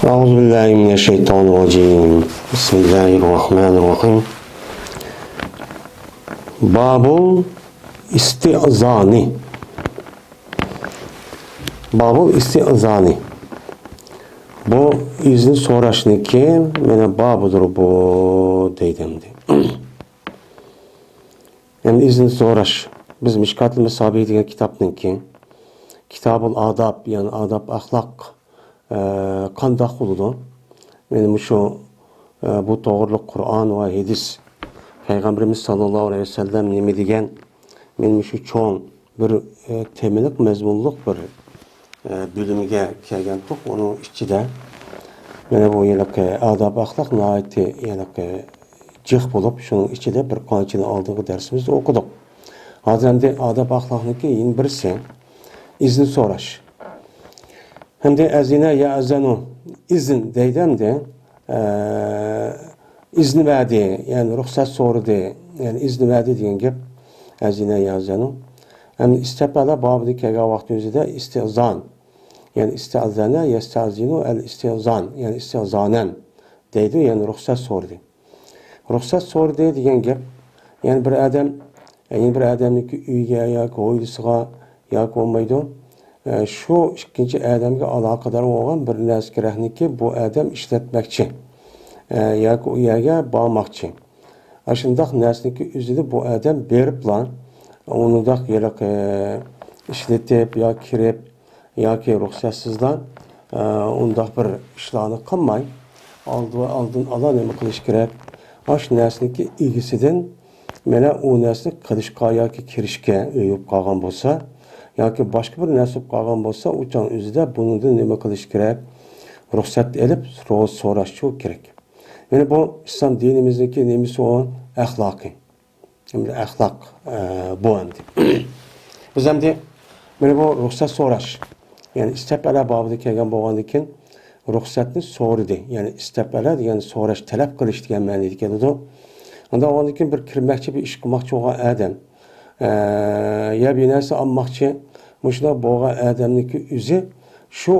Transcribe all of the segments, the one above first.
Euzubillahimineşşeytanirracim. Bismillahirrahmanirrahim. Babul isti'zani. Babul isti'zani. Bu izni so'rashniki meni babudur bu deydimdi. Endi izni so'rash. Biz Mishkatul Masabi degan kitobniki Kitabul Adab, yani adab axloq qandoq bo'ladi? Meni shu bu to'g'riliq Qur'on va hadis Payg'ambarimiz sallallohu alayhi vasallam nima degan, men shu cho'ng bir temalik mazmunliq bir bölümge kelgan to'q. Uning ichida mana bu yiliqi adab axloq nihoyatda yiliqi jiq bo'lib, shuning ichida bir qanchani oldingi darsimizni o'qidik. Hozir endi adab axloqniki eng birisi izni so'rash. Hem de azina ya azanu izin deydimde izni verdi, yani ruhsat so'radi, yani izni verdi degan gap azina ya azanu. Hem istepala babida kelgan vaqt o'zida istizan, yani istazana yastazinu el istizan, yani istizanan deydi, yani ruhsat so'radi. Ruhsat so'radi degan gap, yani bir odamniki uyga yoki hovlisiga yoki bo'lmaydi. Şu ikkinchi odamga aloqador bo'lgan bir narsa kerakniki bu odam ishlatmoqchi yoki u yerga bormoqchi. Shundoq narsaniki o'zida bu odam beriblan undoq yiliq ishlatib yoki kirib yoki ruxsatsizdan undoq bir ishlarni qilmay oldin alo nima qilish kerak? Shu narsaniki egisidan mana u narsani qilishga yoki kirishga o'yib qolgan bo'lsa yoki boshqa bir narsa bo'lib qolgan bo'lsa, o'chan o'zida bundan nima qilish kerak? Ruxsat olib, so'rash kerak. Mana bu islom dinimizdagi nimasi o? Axloqiy. Endi axloq bu endi. Biz endi mana bu ruxsat so'rash, ya'ni istepala babida kelgan bo'lgandan keyin ruxsatni so'radi. Ya'ni istepala degani so'rash, talab qilish degan ma'noda keladi. Unda ondan keyin bir kirmoqchi, bir ish qilmoqchi bo'lgan odam ya bir narsa olmoqchi, mushuna bo'lgan odamniki o'zi shu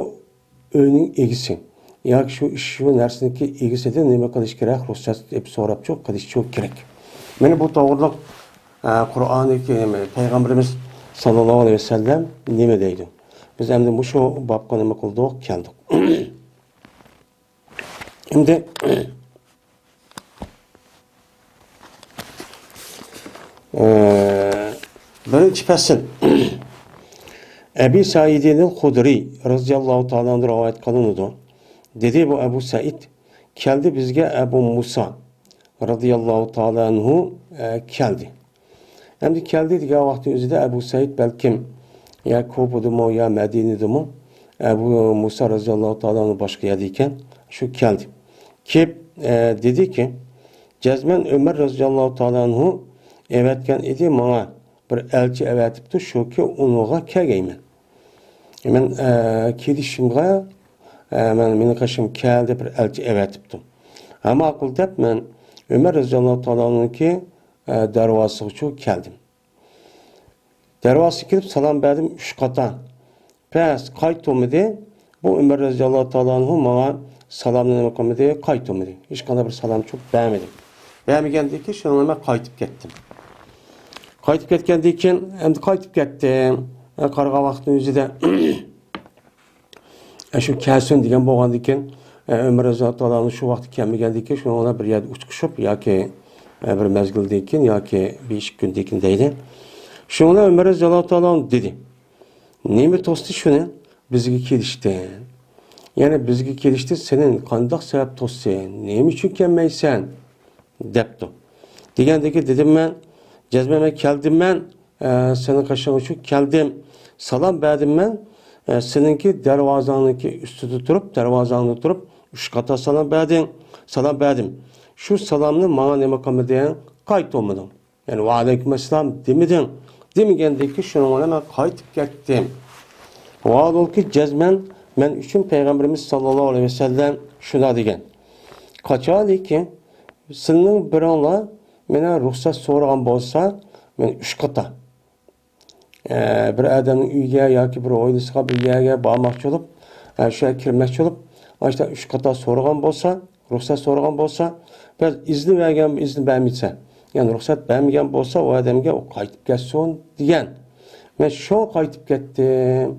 uyning egisi yoki shu narsaniki egisidan nima qilish kerak? Ruxsat deb so'rab qilish kerak. Mana bu to'g'riliq Qur'ondagi Payg'ambarimiz sallallohu alayhi vasallam nima deydi? Biz endi shu babga nima qildik? Keldik. Endi birinchi fasl. Ebu Said'in Hudri radıyallahu ta'ala rivayet kılındı. Dedi bu Ebu Said geldi bizge Ebu Musa radıyallahu ta'ala anhu geldi. Hem de geldi diye vakti özüde Ebu Said belki ya Kubu'du mu ya Medine'du mu Ebu Musa radıyallahu ta'ala anhu başka yerdeyken şu geldi. Ki dedi ki Cezmen Ömer radıyallahu ta'ala anhu evetken idi bana bir elçi evetipti şu ki onuğa kelgeymen. Men kedişimga meni qaşım keldi bir elçi evetipti. Ama akıl dep men Ömer radıyallahu ta'ala'nınki darvasıga çok keldim. Darvasıga kelip salam berdim 3 qata. Pes qaytımdı. Bu Ömer radıyallahu ta'ala'nın bana salamını nima qilmadi, qaytımdı. Hech qanday bir salam çok bermedim. Bermegandiki ki şuna men qaytib ketdim. Qaytib ketgandan keyin endi qaytib ketdim. Qarg'a vaqtning o'zida shu kelsin degan bo'lgandan keyin Ömer radhiyallohu shu vaqt kelmagandan keyin shuni ona bir yerda uchqishib yoki bir mezgildan keyin yoki 5 kundan keyin deydi. Shuni Ömer radhiyallohu dedi. Nima to'sdi shuni? Bizga kelishdi. Ya'ni bizga kelishdi, senin qanday sabab to'sdi? Nima uchun kelmaysan? debdi. Degandagi dedim men Cezmeme keldim ben, senin kaşığın şu keldim, salam verdim ben, seninki dervazanınki üstüde durup, 3 qata salam verdim. Şu salamını bana ne makamı diyen kayıt olmadım. Yani ve aleykümselam demedin. Demegendeki şunu bana ben kayıt gettim. O ol ki cezmen, ben üçün Peygamberimiz sallallahu aleyhi ve sellem şuna degen. Kaçalı ki, senin bir anla, mene ruhsat so'ragan bo'lsa, men 3 qata bir odamning uyiga yoki bir oilasiga bir yerga bormoqchi bo'lib, shu yerga kirmoqchi bo'lib, işte 3 kata so'ragan bo'lsa, ruxsat so'ragan bo'lsa, biz izni vergan, izni bermeyse, yani ruxsat bermegen bo'lsa, o adamga o qaytib ketsin degan. Men shu qaytib ketdim.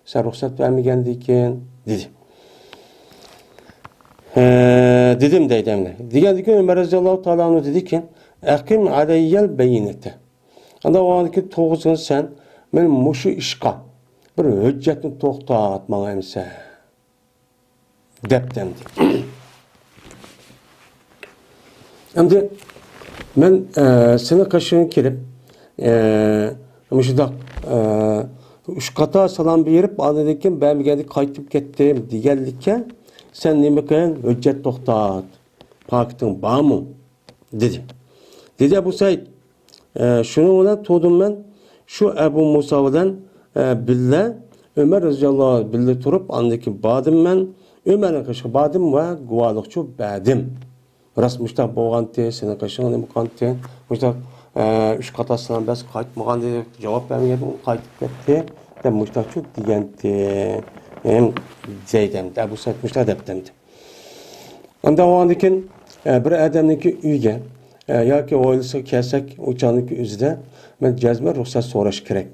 Sen ruxsat vermegendikin dedi. Dedim deydi emne. Digendiki Ömer Raziyallahu Teala anhu dedi ki, "Akim aleyyel beyinete." Anda o andaki toğuzun sen men muşu işqa bir hüccetini to'xtat mana emse. Dep demdi. Endi men seni kaşığın kelip muşudaq 3 qata salam berip anadakin bermegende qaytib ketdim deganlikka sen nima qilgan hujjat to'xtat. Pakiting bormi? Dedi. Dedi Abu Said. Şunu bilan to'dim men şu Abu Musa bilan billa Ömer radhiyallohu anh billa turib andakin bordim men Ömerning qishga bordim va guvohlikchi berdim. Rast mushtaq bo'lganda seni qishing nima qildi? Mushtaq 3 qatasından bas qaytmagan dedi. Javob bermagan, qaytib ketdi. Deb mushtaqchi degandi. Hem Zeydem, Abu Said mushtaq debdi. Anda o andakin bir adamniki uyga yoki oilasi kelsak o'chaniki o'zida men jazma ruxsat so'rash kerak.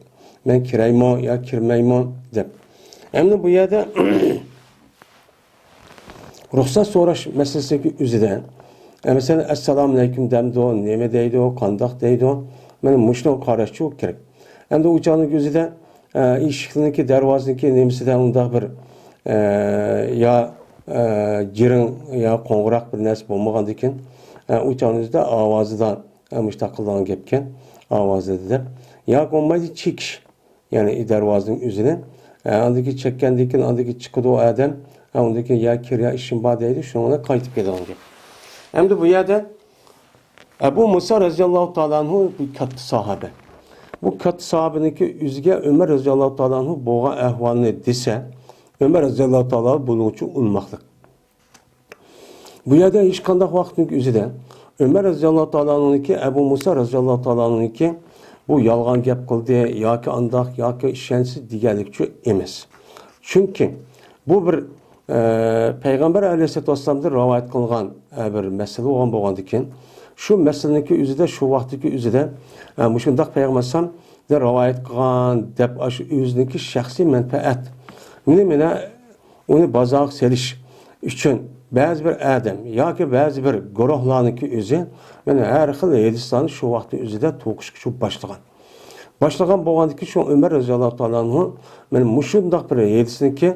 Men kirayman yo kirmayman deb. Endi bu yerda ruxsat so'rash masalasiki o'zida mesela assalomu alaykum demdi o, nima deydi o, qandoq deydi o. Men mushuni qarashchi kerak. Endi o'chaniki o'zida eshikniki, darvozniki nemasidan undaq bir ya jiring ya qo'ng'iroq bir narsa bo'lmagandan keyin o'chaningizda ovozidan mushtaqildan gapkan ovozida deb ya bo'lmaydi chekish, ya'ni darvozaning o'zini andiki chekkandan keyin andiki chiqadi o odam undaki ya kir ya ishim bor deydi, shuni qaytib ketadi. Endi bu yerda Abu Musa radhiyallohu ta'ala anhu bu katta sahabe. Bu katta sahabeniki o'ziga Ömer radhiyallohu ta'ala anhu bo'lgan ahvolni desa, Ömer radhiyallohu ta'ala buning uchun unmoqlik. Bu yerda hech qanday vaqtning o'zida Ömer radhiyallohu ta'ala anhu'niki Abu Musa radhiyallohu ta'ala anhu'niki bu yolg'on gap qildi yoki andoq yoki ishonchsiz deganlikchi emas. Chunki bu bir Peygamber aleyhisselam'dan rivayet kılgan bir mesele olan bo'lgandan keyin şu meseleniki o'zida şu vaqtdagi o'zida mushundaq Peygamber de rivayet kılgan deb o'ziniki shaxsiy manfaat meni uni bozorga selish uchun ba'zi bir odam yoki ba'zi bir guruhlarniki o'zi mana har xil hadislarni shu vaqtda o'zida to'qishga başlagan bo'lgandan keyin shu Ömer radhiyallohu ta'ala anhu men mushundaq bir hadisniki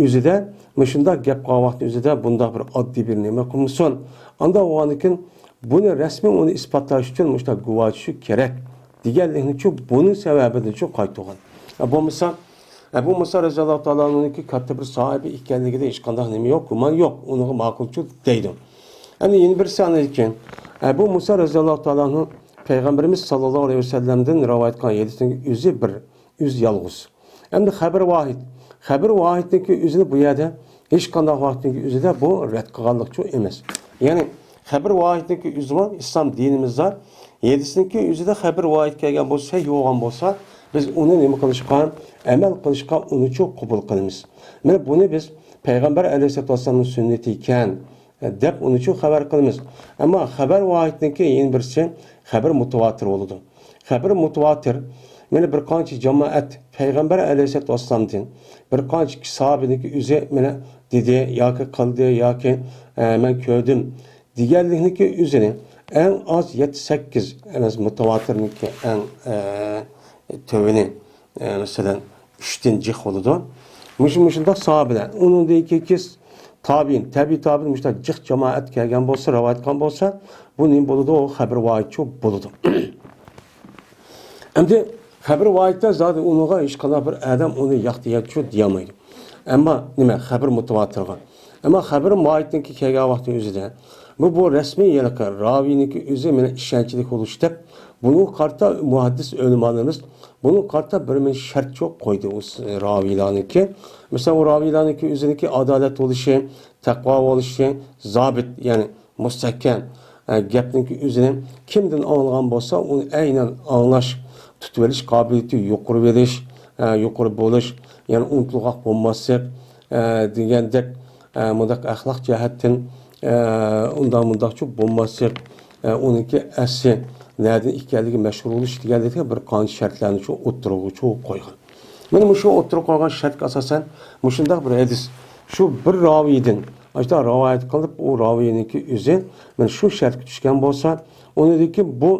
o'zida mushundaq gap qilgan vaqt o'zida bundaq bir oddiy bir nima qilmasin. Anda o'ganikin buni rasmiy uni isbotlash uchun mushtaq guvohi kerak deganlikni uchun buni sababini uchun qaytgan. Bo'lmasa Abu Musa radhiyallohu ta'ala anhu'niki katta bir sahibi ekanligida hech qanday nima yo'q, gumon yo'q. Uni ma'qulchi deydi. Endi yana bir sani ekan Abu Musa radhiyallohu ta'ala anhu Peygamberimiz sallallohu aleyhi ve sellem'den rivayet kılan hadisinin özü bir öz yalğız. Endi haber vahid. Haber vahidniki özünü bu yerda hech qanday vaqtniki o'zida bu rad qilganlikchi emas. Ya'ni haber vahidniki o'zi islom dinimizda hadisniki o'zida haber vahid kelgan bo'lsa, yo'g'on bo'lsa, biz uni nima qilishga, amal qilishga uni cho'q qabul qilamiz. Mana buni biz Peygamber aleyhisselam'ın sünneti ekan deb uni cho'q xabar qilamiz. Ammo haber vahidniki yana birisi haber mutawatir bo'ladi. Haber mutawatir mana bir qancha jamoat Peygamber aleyhisselam'dan bir qancha sahabeniki o'zi mana dedi yoki qildi yoki men ko'rdim deganlikniki o'zini en az 7-8 emas mutawatirniki en tövini mesela 3'ten cih oldu. Muşundaq sahabeler. Onun da iki tabi'in muşta cih cemaat kelgan bolsa, rivayet qilgan bolsa, bu nim boludu o haber vahidchi boludu. Endi haber vahidda zaten unuğa hech qanday bir adam uni yaxtiyatchi deyamaydi. Ammo nima haber mutawatirga. Ammo haber vahidniki kelgan vaqtning o'zida bu rasmiy yalqa raviniki o'zi meni ishonchlik bo'lish deb bunu qarta muhaddis o'limalarimiz bunu qarta bir men shart yo'q qo'ydi o ravilarniki. Mesela o ravilarniki o'ziniki adolat bo'lishi, taqvo bo'lishi, zobit ya'ni mustahkam gapniki o'zini kimdan olgan bo'lsa uni aynan anglash, tutib olish qobiliyati yuqori verish, yuqori bo'lish, ya'ni unutilg'oq bo'lmaslik degandek mundaq axloq jihatdan undaq çok bo'lmaslik, onunki asli nereden ekanligi mashhur bo'lish deganlikda bir qonun shartlarni shu o'ttirg'i qo'ygan. Mana shu o'ttirib qo'ygan shartga asosan mushundaq bir hadis shu bir raviydan işte rivayet qilib o raviyniki o'zi mana shu shartga tushgan bo'lsa, uniki bu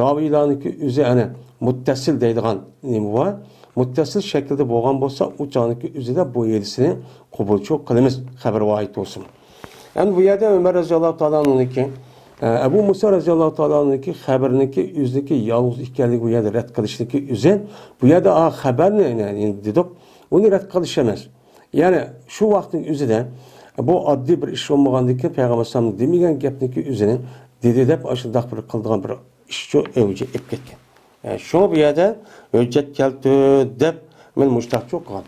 raviylarniki o'zi ana muttasil deydigan nima bor? Muttasil shaklda bo'lgan bo'lsa, u joniki o'zida bu hadisni qabul qilamiz, xabar voyit bo'lsin. Yani bu yerda Ömer radhiyallohu ta'ala anhuniki Ebu Musa radhiyallohu ta'ala anhuniki xabarniki o'zidagi yolg'iz ekanligi bu yerda rad qilishniki o'zi bu yerda xabarni dedik, uni rad qilish emas. Yani şu vaqtning o'zida bu oddiy bir ish bo'lmagandan keyin payg'ambar sollallohu alayhi vasallam demagan gapniki o'zini dedi deb ashundaq bir qildigan bir ishchi o'yga ep ketgan. Şu bu yerda hujjat keldi deb men mushtaqchi qilgan.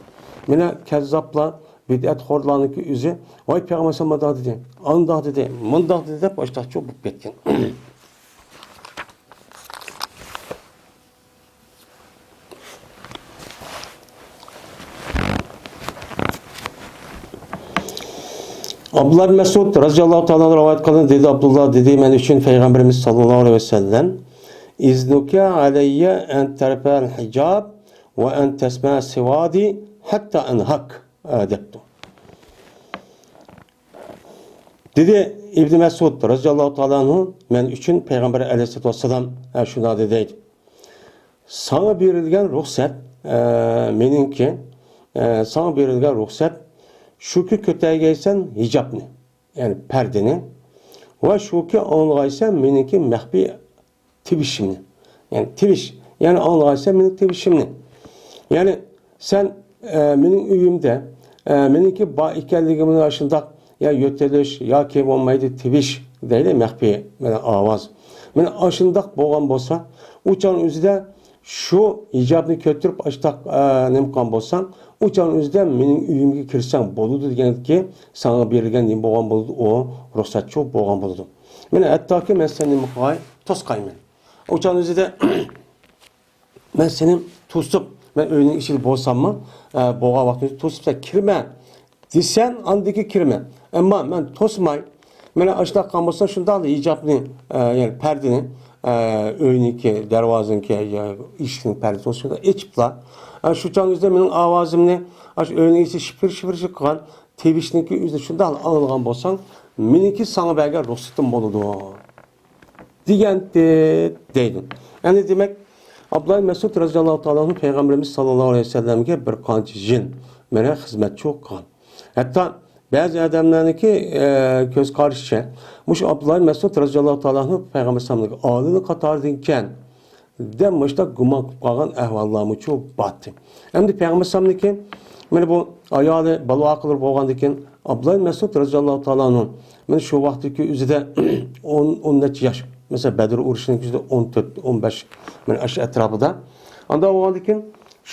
Mena kazzoblar bid'at xorlarniki o'zi voy payg'ambar sollallohu alayhi vasallam dedi, andoq dedi, mundoq dedi deb mushtaqchi bo'lib ketgan. Abdullah Mesud radhiyallohu ta'ala rivayet qildi, dedi Abdullah dedi men uchun payg'ambarimiz sallallohu alayhi vasallam iznuka alayya an tarfa'al hijab ve en tesma sivadi hatta enhak debdi. Dedi İbn Mesud radhiyallohu ta'ala anhu men uchun payg'ambar alayhissalatu vassalam shuna dedi. Sana berilgan ruxsat meningki sana berilgan ruxsat shuki ko'targaysan hijobni, ya'ni pardani va shuki o'ng'aysan meniki maxfiy tibishimni. Yani tibish, yani o'ng'aysan mening tibishimni. Yani sen mening uyimda meniki bor ekanligimni shundoq ya yo'talish yoki bo'lmaydi tibish deydi maxfiy mana ovoz. Mana shundoq bo'lgan bo'lsa, uçan o'zida şu hijobni ko'tarib ashtoq nima qilgan bo'lsam, uçan o'zida mening uyimga kirsang bo'ladi deganki, sana berilgan nima bo'lgan bo'ladi, o ruxsatchi bo'lgan bo'ladi. Mana hattoki men seni muqoy to'sqayman. Uçan o'zida men seni to'sib, men uyning ichida bo'lsammi, bo'lgan vaqtda to'sibsa kirma desen andiki kirma. Ammo men to'smay, mana ashtoq qilgan bo'lsa, shundoq hijobni, ya'ni pardani öyniki, darvozinki, ishning pardasi olsa echiblar. Şu canınızda benim avazımni, öyning içi şipir qilgan, tebishniki o'zida shundoq algan bo'lsang, meniki sana bergan ruxsatim bo'ladi. Degandi deydi. Yani demek Abdullah Mesud radhiyallohu ta'ala payg'ambarimiz sallallohu alayhi vasallamga bir qancha jin mana xizmatchi qilgan. Hatta bazı adamlarniki ko'z qarashicha mush Abdullah Mesud radhiyallohu ta'ala payg'ambar sallallohu alayhi vasallamga olini qatordankan demişte gumon qilib qolgan ahvollarmi çok batdi. Endi payg'ambar sallallohu mana bu ayoli balo qilib bo'lgandan keyin Abdullah Mesud radhiyallohu ta'ala mana shu vaqtdagi o'zida 10 necha yosh. Mesela Bedir urushining o'zida 14-15 mana shu atrofida. Anda bo'lgandan keyin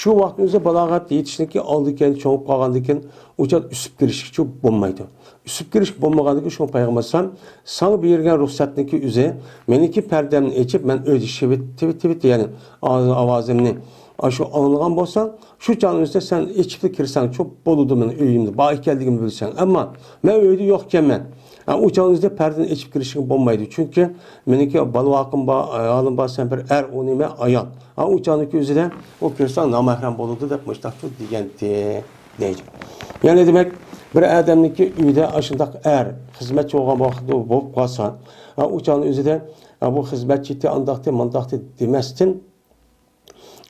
shu vaqt o'zida balog'at yetishniki oldigan cho'ngib qolgandan keyin ucha usib kirishchi bo'lmaydi. Usib kirish bo'lmagandan keyin shu payg'ambar sallam sana bergan ruxsatniki o'zi meniki pardamni echib men o'zi shivit ya'ni ovozimni shu olgan bo'lsam, shu joningizda sen echibli kirsang çok bo'ladi men uyimda bor ekanligimni bilsang. Ammo men uyda yo'q ekanman. O joningizda pardani echib kirishing bo'lmaydi. Chunki meniki balvoqim bor, ayolim bor, sen bir o nima ayol. O joniki o'zida o kirsang namahram bo'ladi deb mushtaqchi degandi deydi. Yani demek bir adamniki uyda ashundaq xizmatchi bo'lgan vaqtda bo'lib qolsa, u jonning o'zida bu xizmatchi andaqti mandaqti demasdan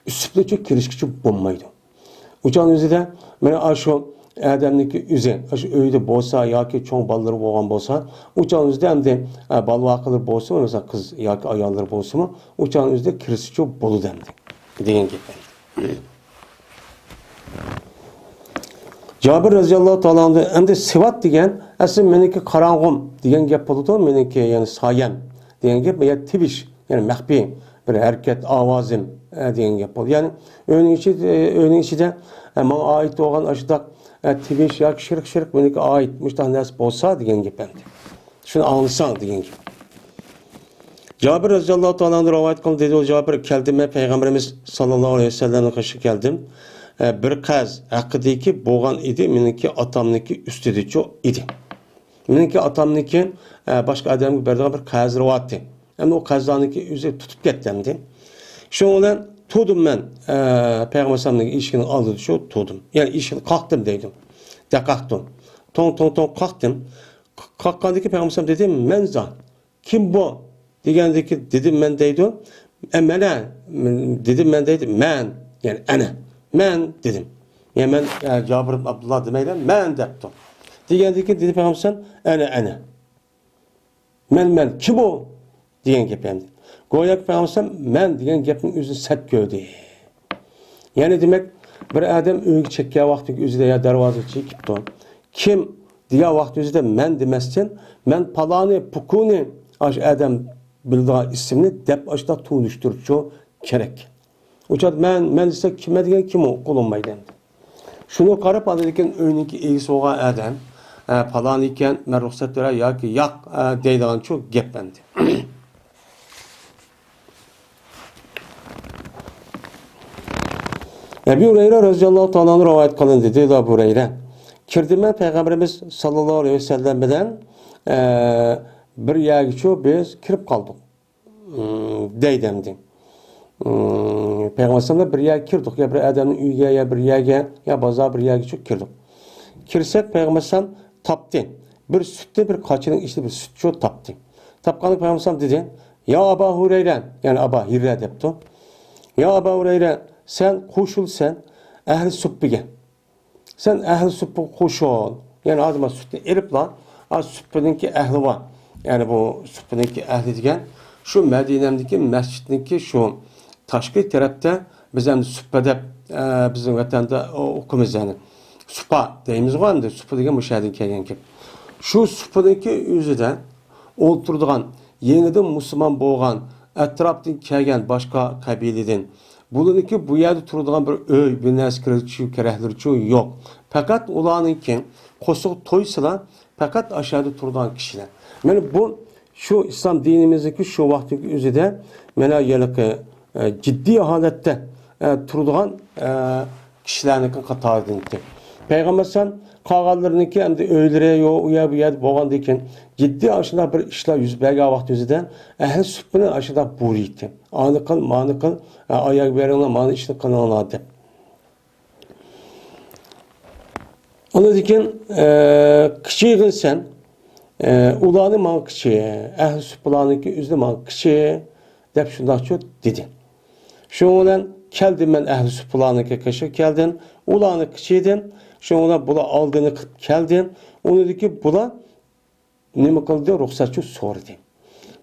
üsüplüçü kirişkiçi bo'lmaydi. Uçan o'zida mana shu adamniki o'zi, shu uyda bo'lsa yoki cho'ng bolalar bo'lgan bo'lsa, uçan o'zida hamda balvoqlar bo'lsa, mesela qiz yoki ayollar bo'lsa-mu, uçan o'zida kirishkichi bo'ladi hamda degan gap. Jabir radhiyallohu ta'ala hamda sivat degan asli meniki qarong'im degan gap bo'ladi, meniki ya'ni soyam degan gap, ya tibish, ya'ni maxfiy bir hareket ovozim degan gap bo'ldi. Ya'ni o'yning ichida menga oid bo'lgan ashudaq tibish yoki shirk menga oid mushtaq narsa bo'lsa degan gap endi. Shuni anglasang degan gap. Jabir radhiyallohu ta'ala rivoyat qildi, dedi o Jabir keldim, men payg'ambarimiz sallallohu alayhi vasallamga qarshi keldim. bir qaz haqidagi bo'lgan edi, meniki atamniki üstüdü idi. Meniki atamniki başka adamga berdigan bir qaz rivoyati. Endi o qazlarniki o'zi tutib ketdi. Shu bilan tudim men Peygamberimiz eshigini oldi shu tudim. Ya'ni eshikni qoqdim deydim. Daqaqdim. Tong qoqdim. Qoqqandaki Peygamberimiz dedi, "Men zan. Kim bu?" degandiki dedim men deydi. Mana dedim men deydi. Men, yani ana. Men dedim. Yani ben Cabir ibn Abdullah demeyden men deptim. Degandiki dedi Peygamberimiz ana. Men kim o? Degan gap endi. Go'yo Peygamberimiz men degan gapning o'zini sat ko'rdi. Yani demek bir adam uyga chekkan vaqtdagi o'zida ya darvozaga chekibdi. Kim degan vaqt o'zida men demasdan men paloni pukuni aş adam bildiği ismini dep aşda tunuşturuşu kerak. Uçad men ise kime degan kim o qo'llanmaydi. Şunu qarab alırken önündeki egisi olgan adam falan iken men ruxsat berar yoki yo'q deydigan çok gap endi. Ebu Hureyre radıyallahu ta'ala rivayet kılındı dedi Ebu Hureyre. Kirdim ben Peygamberimiz sallallahu aleyhi ve sellem bilen bir yerge biz kirip kaldık. Deydemdi. Peygamberimizle bir yer kirdik. Ya bir adamın uyga ya bir yerge ya bazağa bir yerge çok kirdik. Kirsek Peygamberimizden taptı. Bir sütte bir kaçının içinde bir süt çok taptı. Tapkanlık Peygamberimizden dedi. Ya Ebu Hureyre yani Ebu Hureyre depti. Ya Ebu Hureyre sen koşul sen ehli süppige. Sen ehli süppü koşul. Yani adıma sütünü erip lan. Az süppüdeki ehli var. Yani bu süppüdeki ehli degen şu Medine'deki mescidindeki şu taşkı tarafta biz hem süppe dep bizim vatanda okumuz yani. Süpa deyimiz var mı? Süppe degen müşahedin kelgen ki. Şu süppüdeki yüzüde oturduğun yeniden Müslüman boğan etraftan kelgen başka kabileden bununki bu yerde turduğun bir öy, bir neskirlikçi, kerehlikçi yok. Fakat ulanınki kosuq toysalar fakat aşağıda turduğun kişiler. Yani bu şu İslam dinimizdeki şu vaktiki üzerinde mena yılıkı ciddi halette turduğun kişilerin katarıdınki. Peygamber sen kağallarınki hem de öylere yok uya bu yer boğandayken ciddi aşağıda bir işler yüz belge vakti üzerinden ehl-i sübbünün aşağıda buriydi. Anı kıl, manı kıl, ayak verenler manı işini kılanadı. Onu diken kıçıyı sen ulanı man kıçıya, ehl-i sübbülanınki üzerinde man kıçıya dep şundan çok dedi. Şu olan keldim ben ehl-i sübbülanınki kışı keldim, ulanı kıçıydım. Şu ona bula aldığını keldin. Onu dedi ki bula nima qildi? Ruxsatçı sordu.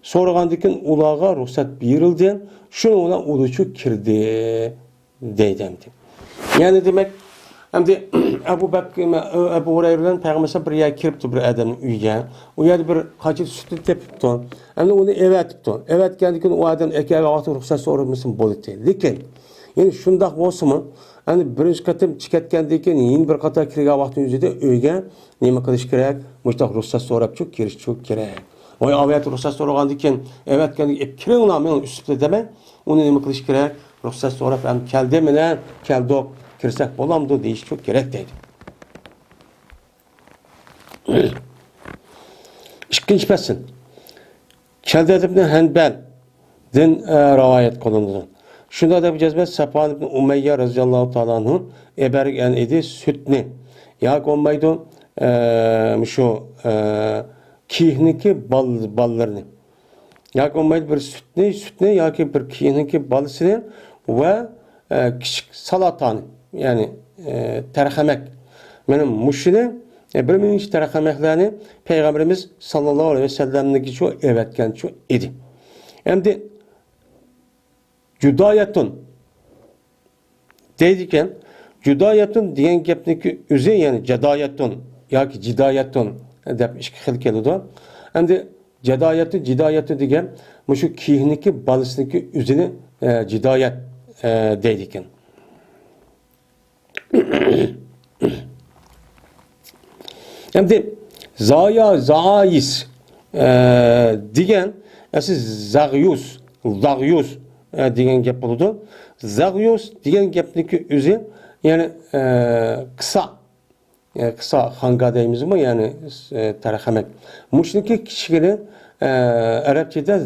So'ragandan ulağa ruxsat berildi. Şunu ona uluçu kirdi deydimdi. Yani demek hamdi Ebu Hureyre'den Peygamber'e bir yer kiripti bir adamın uyga. O yerde bir kaçı sütü tepipti. Hamdi onu evetipti. Evet geldikken o adam ekega vaqti ruxsat so'ramasın bo'ldi. Lekin yani şundak olsa mı? Yani birinci katım çıkatkendiken yeni bir kata kirgan vaqt o'zida uyga nima qilish kerak? Muhtaq ruxsat so'rab çok kirish çok kerak. Oy avet ruxsat so'ragandikan evet kendi kiringlar men üstüde deme. Onu nima qilish kerak? Ruxsat so'rab ham keldimini, keldik, kirsak bo'lamdi deyish çok kerak deydi. İkinci fasl. Keldi ibn Hanbal din rivayet qilindi. Şunda da bir cezbet Safvan ibn Umeyye radıyallahu ta'ala anhu ebergen idi sütni. Ya konmaydı şu kihniki ballarını. Ya konmaydı bir sütni ya ki bir kihniki balısını ve küçük salatanı yani terhamek. Benim muşini bir minç terhameklerini Peygamberimiz sallallahu aleyhi ve sellem'deki şu evetken şu idi. Hem de Cudayatun deydiken Cudayatun degan gapniki o'zi yani Cadayatun yoki Cidayatun deb ikki xil keladi. Endi Cidayatu degan shu kihniki balisiniki o'zini Cidayat deydiken. Endi Zayis degan asli Zagyus degan gap bo'ladi. Zagyus degan gapniki o'zi yani kısa, yani kısa hanga deyimiz mi yani tarahamek. Muşniki kişileri Arapçada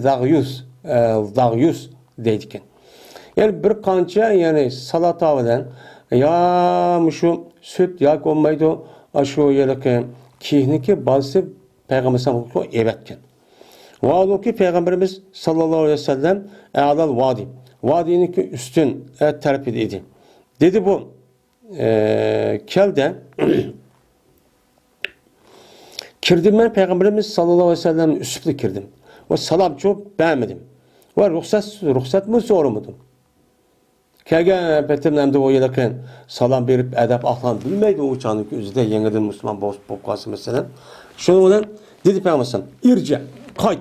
zagyus deydiken. Yani bir kança yani salata bilen ya şu süt ya olmaydı aşu yerke kihniki bazı Peygamber sallallahu aleyhi ve sellem evetken. Vaadu ki Peygamberimiz sallallahu aleyhi ve sellem e'alal vadi. Vadinin üstün terpid idi. Dedi bu kelde kirdim ben Peygamberimiz sallallahu aleyhi ve sellem'in üstüne kirdim. Ve salam çok beğenmedim. Ve ruhsat mı sormadım. Kelgen petimlemde o yedeken salam verip edep ahlan bilmeydi o uçağın üzerinde yeniden Müslüman bozkası mesela. Şunu olan dedi Peygamber irce kayt.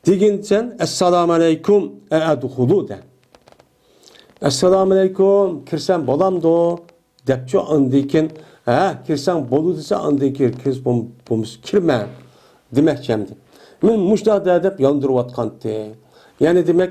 Digin sen esselamu aleyküm e'aduhulu de. Esselamu aleyküm kirsen bolam do depço andikin kirsen bolu dese andikir kirs bomus kirme demek cemdi. Men muşda edep yandırıvatkandı. Yani demek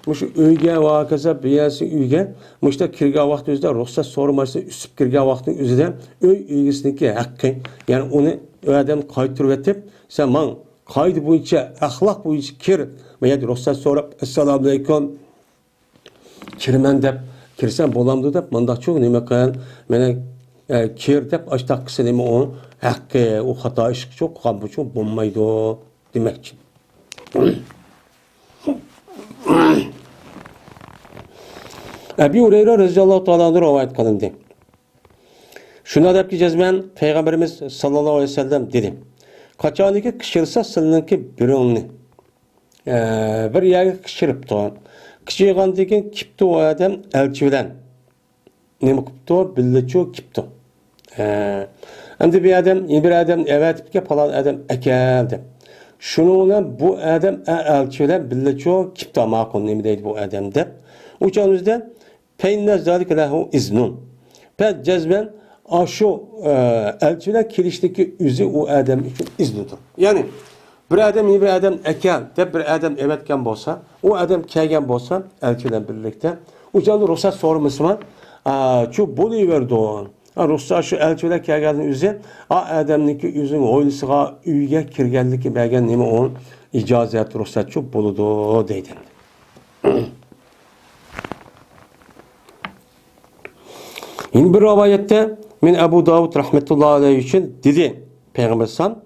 muş uyga vakaza biyasi uyga muşta kirga vakti üzerinde ruhsat sorması üsüp kirga vakti üzerinde uygisindeki hakkı yani onu adam kaytırıvetip sen man kaydı boyunca ahlak boyunca kir veya ruhsat sorup esselamu aleyküm kirmen dep kirsen bolamdı dep manda çok neme kayan mene kir dep açtak kısa neme o hakkı o hata işi çok kabı çok bulmaydı demek için. Ebu Hureyre radıyallahu ta'ala rivayet kılındı. Şuna dep ki cezmen Peygamberimiz sallallahu aleyhi ve sellem dedi. Kaçaniki kışırsa sılınki birini bir yerge kışırıptı. Kışırgandaki kipti o adam elçi bilen. Ne kipti? Billeço kipti. Hem de bir adam evet ki falan adam ekeldi. Şununla bu adam elçi bilen billeço kipti ama konu deydi bu adam de. Uçağımızda peyne zalike lehu iznun. Pe cezben aşu elçiler kirişteki üzü o adam için iznidir. Yani bir adam ekel de bir adam evetken bolsa o adam kegen bolsa elçiler birlikte uçağında ruhsat sorması çok buluverdi o. Ruhsat şu elçiler kegen üzü adamniki üzün oylusuğa üyge kirgenlik belgen nemi onun icazet ruhsat çok buludu deydi. Yine bir rivayette min Ebu Davud rahmetullahi aleyhi için dedi Peygamber sallam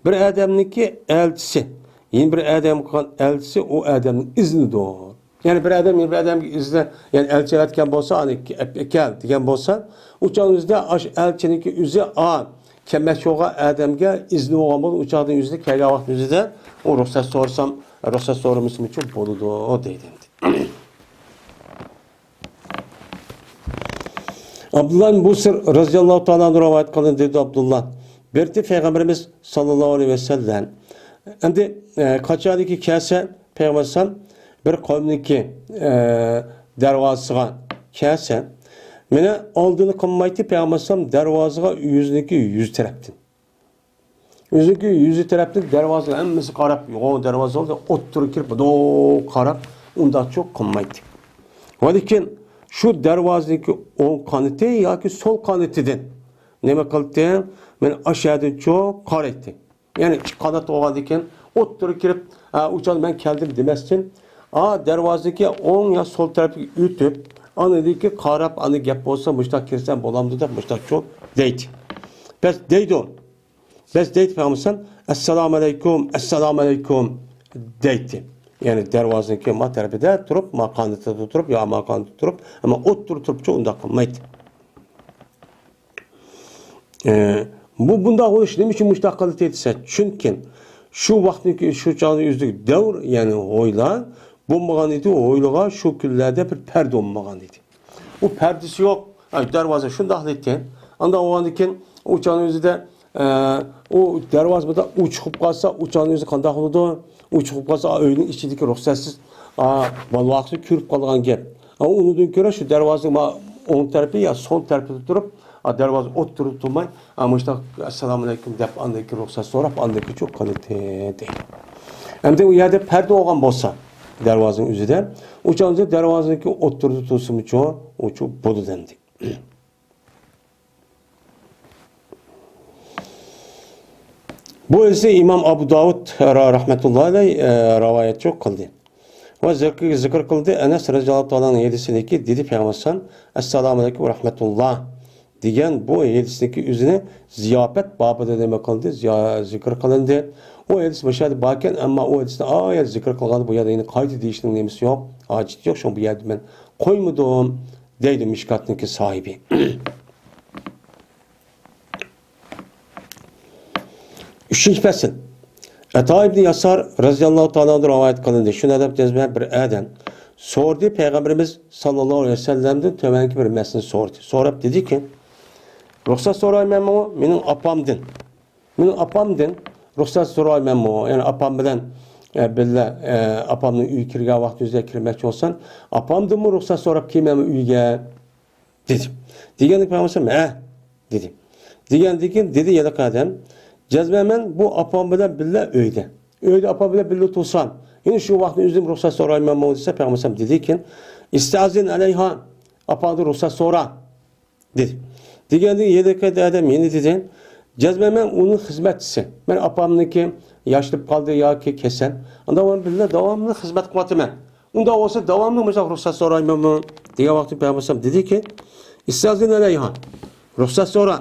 bir adamniki elçisi yine bir adam elçisi o adamın izni doğur. Yani bir adam izni yani elçi etken bolsa hani ekel diyen bolsa uçağınızda elçiniki üzü kemeşoğa adamga izni olmalı uçağın yüzünde kega vakti yüzünde o ruhsat sorumuz için boludu o deydi. Abdullah bin Busir radıyallahu ta'ala rivayet kılın dedi Abdullah. Berti Peygamberimiz sallallahu aleyhi ve sellem. Endi kaçadaki kase Peygamber sallam bir kavmdeki dervazıga kase. Mene aldığını kılmaydı Peygamber sallam dervazıga yüzündeki yüz taraftan. Yüzündeki yüzü taraftan dervazıga emmesi karab. O dervazı oldu otturu kirip do karab. Onda çok kılmaydı. Valikin şu dervazadaki on kanıtı ya ki sol kanıtıdan neme kıldı? Men aşağıdan çok kar etti. Yani kanat oğadıyken otturu kirip uçan ben geldim demezsin. Dervazadaki on ya sol tarafı ütüp anıdaki karap anı gep olsa müştak kirsen bolamdı da müştak çok deydi. Pes deydi on. Pes deydi Peygamber esselamu aleyküm deydi. Yani dervazadaki materabide durup makanete tuturup ya makanete tuturup ama oturup çoğunda kalmaydı. Bunda oluş demiş ki müştakkalı tetise. Çünkü şu vaktindeki şu çağın yüzdeki devr yani oyla bulmagan idi. O oyluğa şu küllerde bir perde olmagan idi. O perdesi yok. Yani dervaza şunda halletti. Anda o andiken uçağın yüzünde o dervazada uçup kalsa uçağın yüzü kandak oldu. Uçup kalsa öyünün içindeki ruhsatsız vallahi kürüp kalgan gep. Ama onu göre şu dervazın on tarafı ya sol tarafı tutup dervazı oturup tutmay ama işte esselamu aleyküm dep andaki ruhsat sorup andaki çok kalite değil. Hem de o yerde perde olan bolsa dervazın üzerinde uçağın dervazındaki oturup tutsun o çok bodu dendi. Bu ise İmam Abu Davud rahmetullahi aleyh rivayet çok kıldı. Ve zikr kıldı. Enes radıyallahu anh'ın yedisindeki dedi Peygamber Esselamu aleyküm ve rahmetullah diyen bu yedisindeki üzerine ziyafet babı demek kıldı. Zikr kılındı. O yedisi başladı bakken ama o yedisine ayet zikr kılındı. Bu yada yine kaydı değiştiğinin nemisi yok. Acit yok. Şu bu yerde ben koymadım deydi Mişkat'taki sahibi. Üçüncü fasıl. Ata İbni Yasar radıyallahu ta'ala rivayet kılındı. Şunu edip cezme bir adam sordu Peygamberimiz sallallahu aleyhi ve sellem'den tövenki bir meselini sordu. Sorup dedi ki ruhsat sorayım ben o benim apamdın. Benim apamdın. Ruhsat sorayım ben o. Yani apam bilen billa apamın uy kirga vakti üzere kirmekçi olsan apamdın mı ruhsat sorup kimem uyga dedim. Diyen Peygamberimiz dedi. Diyen dedi ya da adam cezmemen bu apam bilen billa öyde. Öyde apam bilen billa tutsan. Yine şu vakti üzüm ruhsat sorayım ben o dese Peygamberimiz dedi ki İstazin aleyha apadı ruhsat sonra dedi. Diyen yedek adam yeni dedi. Cezmemen onun hizmetçisi. Ben apamdaki yaşlıp kaldığı ya ki kesen. Onda onun billa devamlı hizmet kuvveti ben. Onda olsa devamlı mesela ruhsat sorayım ben o diye vakti Peygamberimiz dedi ki İstazin aleyha ruhsat sonra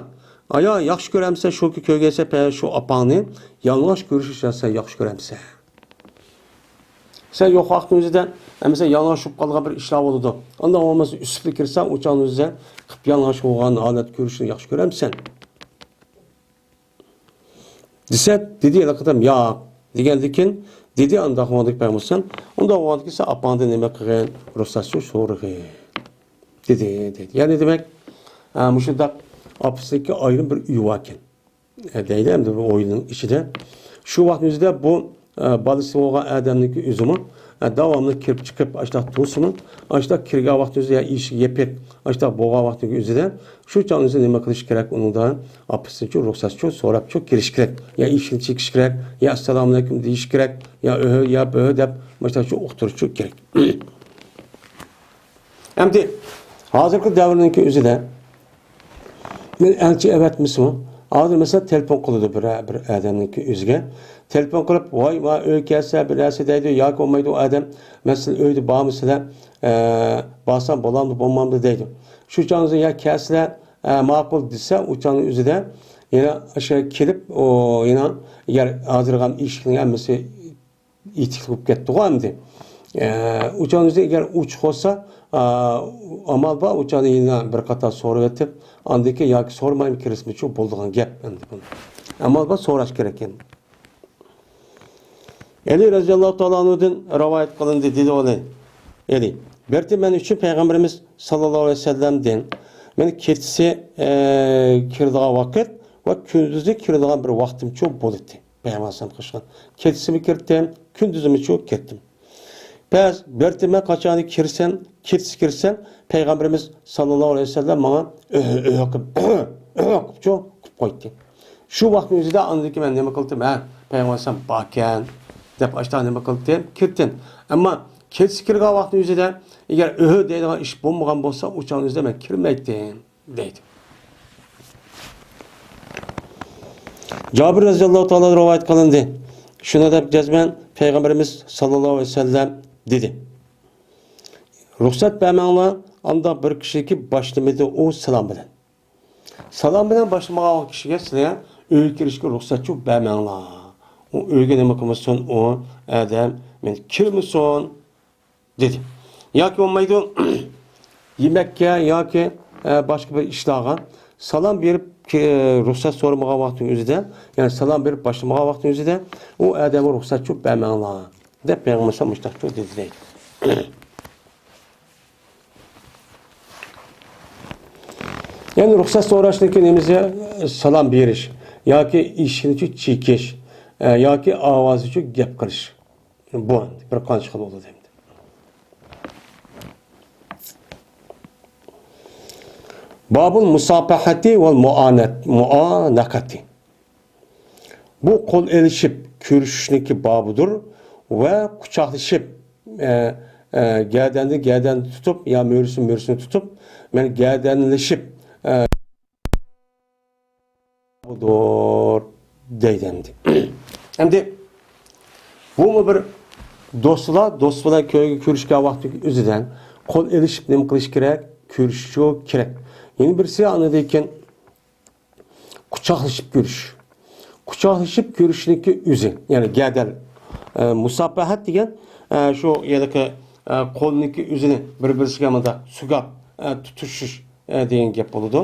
aya yaxşı görəmsə, şu ki kölgəsə şu apanı, yanlış görüşürsən, sən yaxşı görəmsə. Sən yox vaxtın özüdən, məsələn, yanlışıb qalğan bir işlər oldu. Ondan olmasa üstüne kirsən, uçağın özüdən, yanlış olğan alət görüşünü yaxşı görəmsən. Desə, dedi elə qıdım, ya, degendikin, dedi anda qoğandık bəyməsən, onda qoğandık ki, sən apanı demək qığın, ruhsatçı soruğu. Dedi. Yani demək, müşüddaq, hapisteki ayrı bir üy varken. Değil mi? Bu oyunun içinde. Şu vaktimizde bu balısı olan adamlık üzümü devamlı kirip çıkıp açta tuğsunu açta kirga vaktimizde ya iş yepek açta boğa vaktimizde üzerinde şu canınızı demek kılış gerek onun da hapisteki ruhsatçı sonra çok giriş gerek. Ya işin çıkış gerek ya selamun aleyküm deyiş gerek ya öhü ya böhü dep başta çok oturucu gerek. Hem de hazırki devrindeki üzerinde ben elçi evet mismo. Ağır mesela telefon kılıdı bir adamın ki üzge. Telefon kılıp vay öyle gelse bir esedeydi ya ki olmaydı o adam. Mesela öyle bağ mesela basan bolamdı bombamdı deydi. Şu canınızı ya kesle makul dese uçağın üzerinde yine aşağı kilip o yine yer hazırgan işinin emmesi itiklik gitti o amdi. Uçağın üzerinde eğer uç olsa amal ba uçağın yine bir kata soru etip andaki ya ki sormayayım ki resmi çok bulduğun gap amal ba soraş gereken. Ali radıyallahu ta'ala anh'ın rivayet kılındı dedi olay. Ali berti men üçün Peygamberimiz sallallahu aleyhi ve sellem'den men ketisi kirdiği vakit ve kündüzü kirdiği bir vaktim çok bol etti. Peygamberimiz kışkan. Ketisimi kirttim, kündüzümü çok kettim. Pez bertime kaçanı kirsen Peygamberimiz sallallahu aleyhi ve sellem bana çok koydu. Şu vaktimizde anladı ki ben ne kıldım Peygamberimiz bakken dep açta ne kıldım kirtin. Ama kirga vaktimizde eğer deydiğin iş bulmagan bolsa uçağınızda ben kirmeydim deydi. Cabir radıyallahu ta'ala rivayet kılındı. Şuna da cezmen Peygamberimiz sallallahu aleyhi ve sellem dedi. Ruhsat vermenle anda bir kişi başlamadı o selam bilen. Selam bilen başlamayan kişiye size öyle kirişki ruhsat çok vermenle. O öyle demek olmasın o adam ben kirmisin dedi. Ya ki olmaydı yemekke ya ki başka bir işlağa salam verip ruhsat sormağa vaktin üzerinde yani salam verip başlamağa vaktin üzerinde o adamı ruhsat çok vermenle. De Peygamberimiz müştak çok dedi. Yani ruhsat sonrasındaki nemize salam veriş, ya ki işini çok çekiş, ya ki avazı çok gep kırış. Bu an bir kançıklı oldu demdi. Babul musabahati ve muanakati. Bu kol elişip görüşüşündeki babıdır ve kucaklaşıp gədəni tutup ya mürüsünü tutup ben gədənləşip budur deydi. Endi bu mu bir dost bilan köyga ko'rishgan vaqt o'zidan qo'l elishib nima qilish kerak? Ko'rishish kerak. Yana birisi anladayken quchoqlashib ko'rish. Quchoqlashib ko'rishniki o'zi, ya'ni gadal musabahat degan shu yerdagi qo'lniki o'zini bir-birisiga menda sugab tutishish degan gap bo'ladi.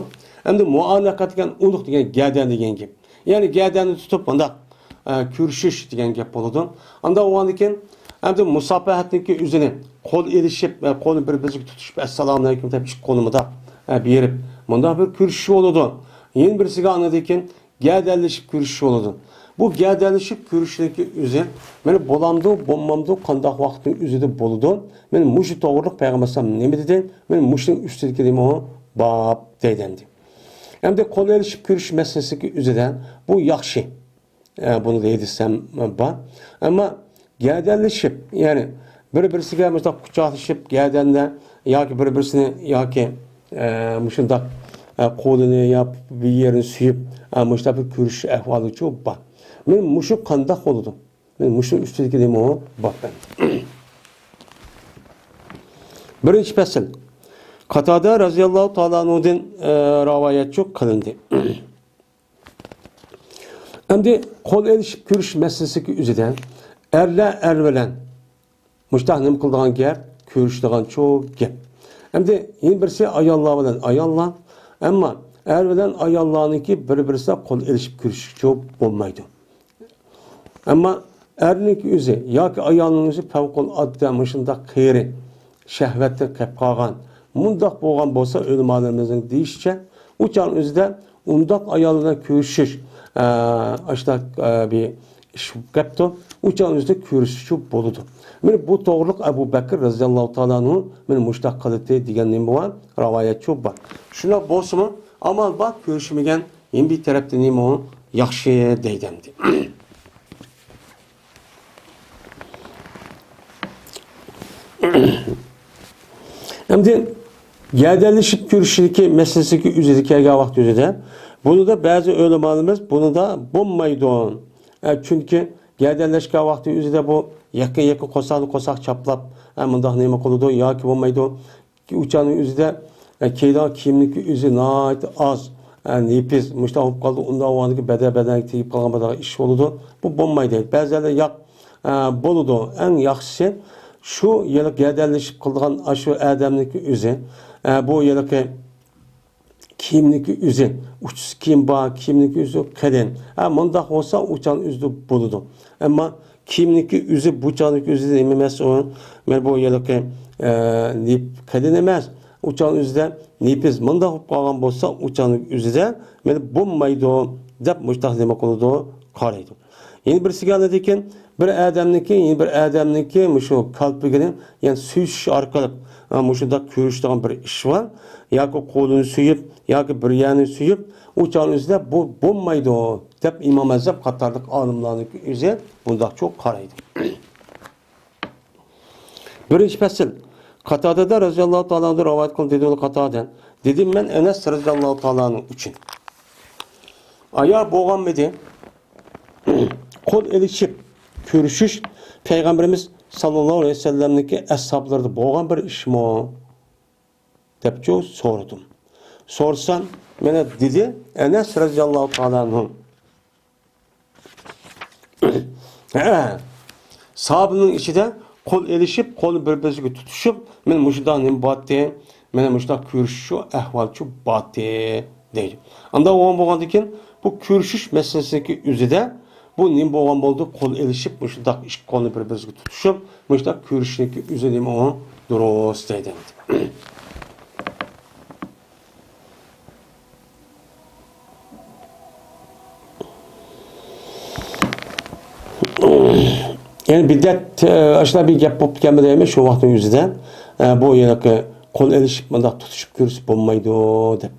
Endi muanaqat degan unuq degan gadan degan gap. Ya'ni gadanni tutib bunda ko'rishish degan gap bo'ladi. Anda o'g'andikin endi musabahatniki o'zini qo'l elishib qo'lni bir-birisiga tutishib assalomu alaykum deb ikki qo'lni da berib bunda bir ko'rishish bo'ladi. Yana birisiga anladayken gədəlləşib görüşü oldu. Bu gədəlləşib görüşdəki üzü məni bolamdı, bommamdı, qandaq vaxtın üzü də boludu. Mən muşu doğruluq Peyğəmbərsəm nə dedi? Mən muşun üstüdəki deyim o bab deyəndi. Həm də qol elişib görüş məsələsiki üzüdən bu yaxşı. Bunu deyirsəm var. Amma gədəlləşib, yəni bir-birisiga müstəq qucaqlaşıb gədəndə yoki bir-birisini yoki muşunda qo'lini yap, bir yerini suyib, muşda bir ko'rish ahvoli çok bor. Men muşu qandaq bo'ldi? Men muşun ustidagi nima bor. Birinchi fasl. Qatada radhiyallohu ta'ala anhudan rivoyat çok qilindi. Endi qo'l elishib ko'rish masalasiga o'zidan erlar bilan muşda nima qiladigan gap, ko'rishadigan çok gap. Endi yana birisi ayollar bilan ayollar. Ama er bilen ayollarınki bir-birisine kol elişip görüşük çok olmaydı. Ama erninki özü, ya ki ayolının özü fevkalade mışında kıyri, şehvette kep kalan, mundak boğan bolsa ölümalarımızın deyişçe, uçan özü de undak ayoluna görüşüş, işte bir iş kaptı, uçan özü de görüşüş çok boludu. Bu doğruluk Ebu Bekir radıyallahu ta'la'nın müştak kılıtı diyenliğim var, rivayet çok var. Şuna bolsa mı? Amal bak görüşmegen yeni bir tarafta neyim o yaxşı deydemdi. Hem de gədəlləşib görüşdəki meselesiki üzerindeki vaxt üzerinde bunu da bazı ölemanımız bunu da bommaydı. Çünkü gədəlləşən vaxtı üzerinde bu yakın qosaq çaplap mındaq neyme qoludu ya ki bommaydı. Uçanın üzerinde keydan kimlik üzü nait az nepiz müştahip kaldı. Onda o andaki beden teyip kalmadan iş oldu. Bu bommaydı. Bazıları yak boludu. En yaxşısı şu yıllık gədəlləşib kıldığan aşı adamlık üzü. Bu yıllık kimlik üzü. Uçsuz kim var, kimlik üzü kadın. Mındaq olsa uçan üzü boludu. Ama kimlik üzü bu canlık üzü dememez o. Bu yıllık kadın emez. Uçan üzde nepiz mında hop qalğan bolsa uçanın üzüde məni bommaydı dep müştah demek oldu qaraydı. Yeni birisi geldi ki bir adamniki müşu kalpigini yani süyüş arkalıp müşuda görüşdüğün bir iş var. Yoki qo'lini suyib yoki bir yerini suyib uçan üzde bu bommaydı dep İmam Azhab qatarlıq alimlarning o'zi bunda çok qaraydı. Birinchi fasl Katada'da radıyallahu ta'ala'nın rivayet kılın dediği Katada'dan. Dedim ben Enes radıyallahu ta'ala'nın için. Ayağı boğan mıydı? Kol elişip görüşüş Peygamberimiz sallallahu aleyhi ve sellem'deki eshablarda boğan bir iş mi o? Depço sordum. Sorsan bana dedi Enes radıyallahu ta'ala'nın. Sahabının içi de kol elişip, kol birbirisiga tutuşup, men muşdan nim batdi, men muşda görüşüşü ahval şu batdi deydi. Anda o bo'lgandan bu görüşüş meselesindeki üzüde bu nim bo'lgan bo'ldi, kol elişip, muşda iş kolni birbirisiga tutuşup, muşda görüşüşdeki üzü nim o durust deydi. Yani biddet aşağıda bir gap bop gelmedi demiş şu vaktin yüzünden bu yerdeki kol elişip mındak tutuşup görüsüp olmaydı dep.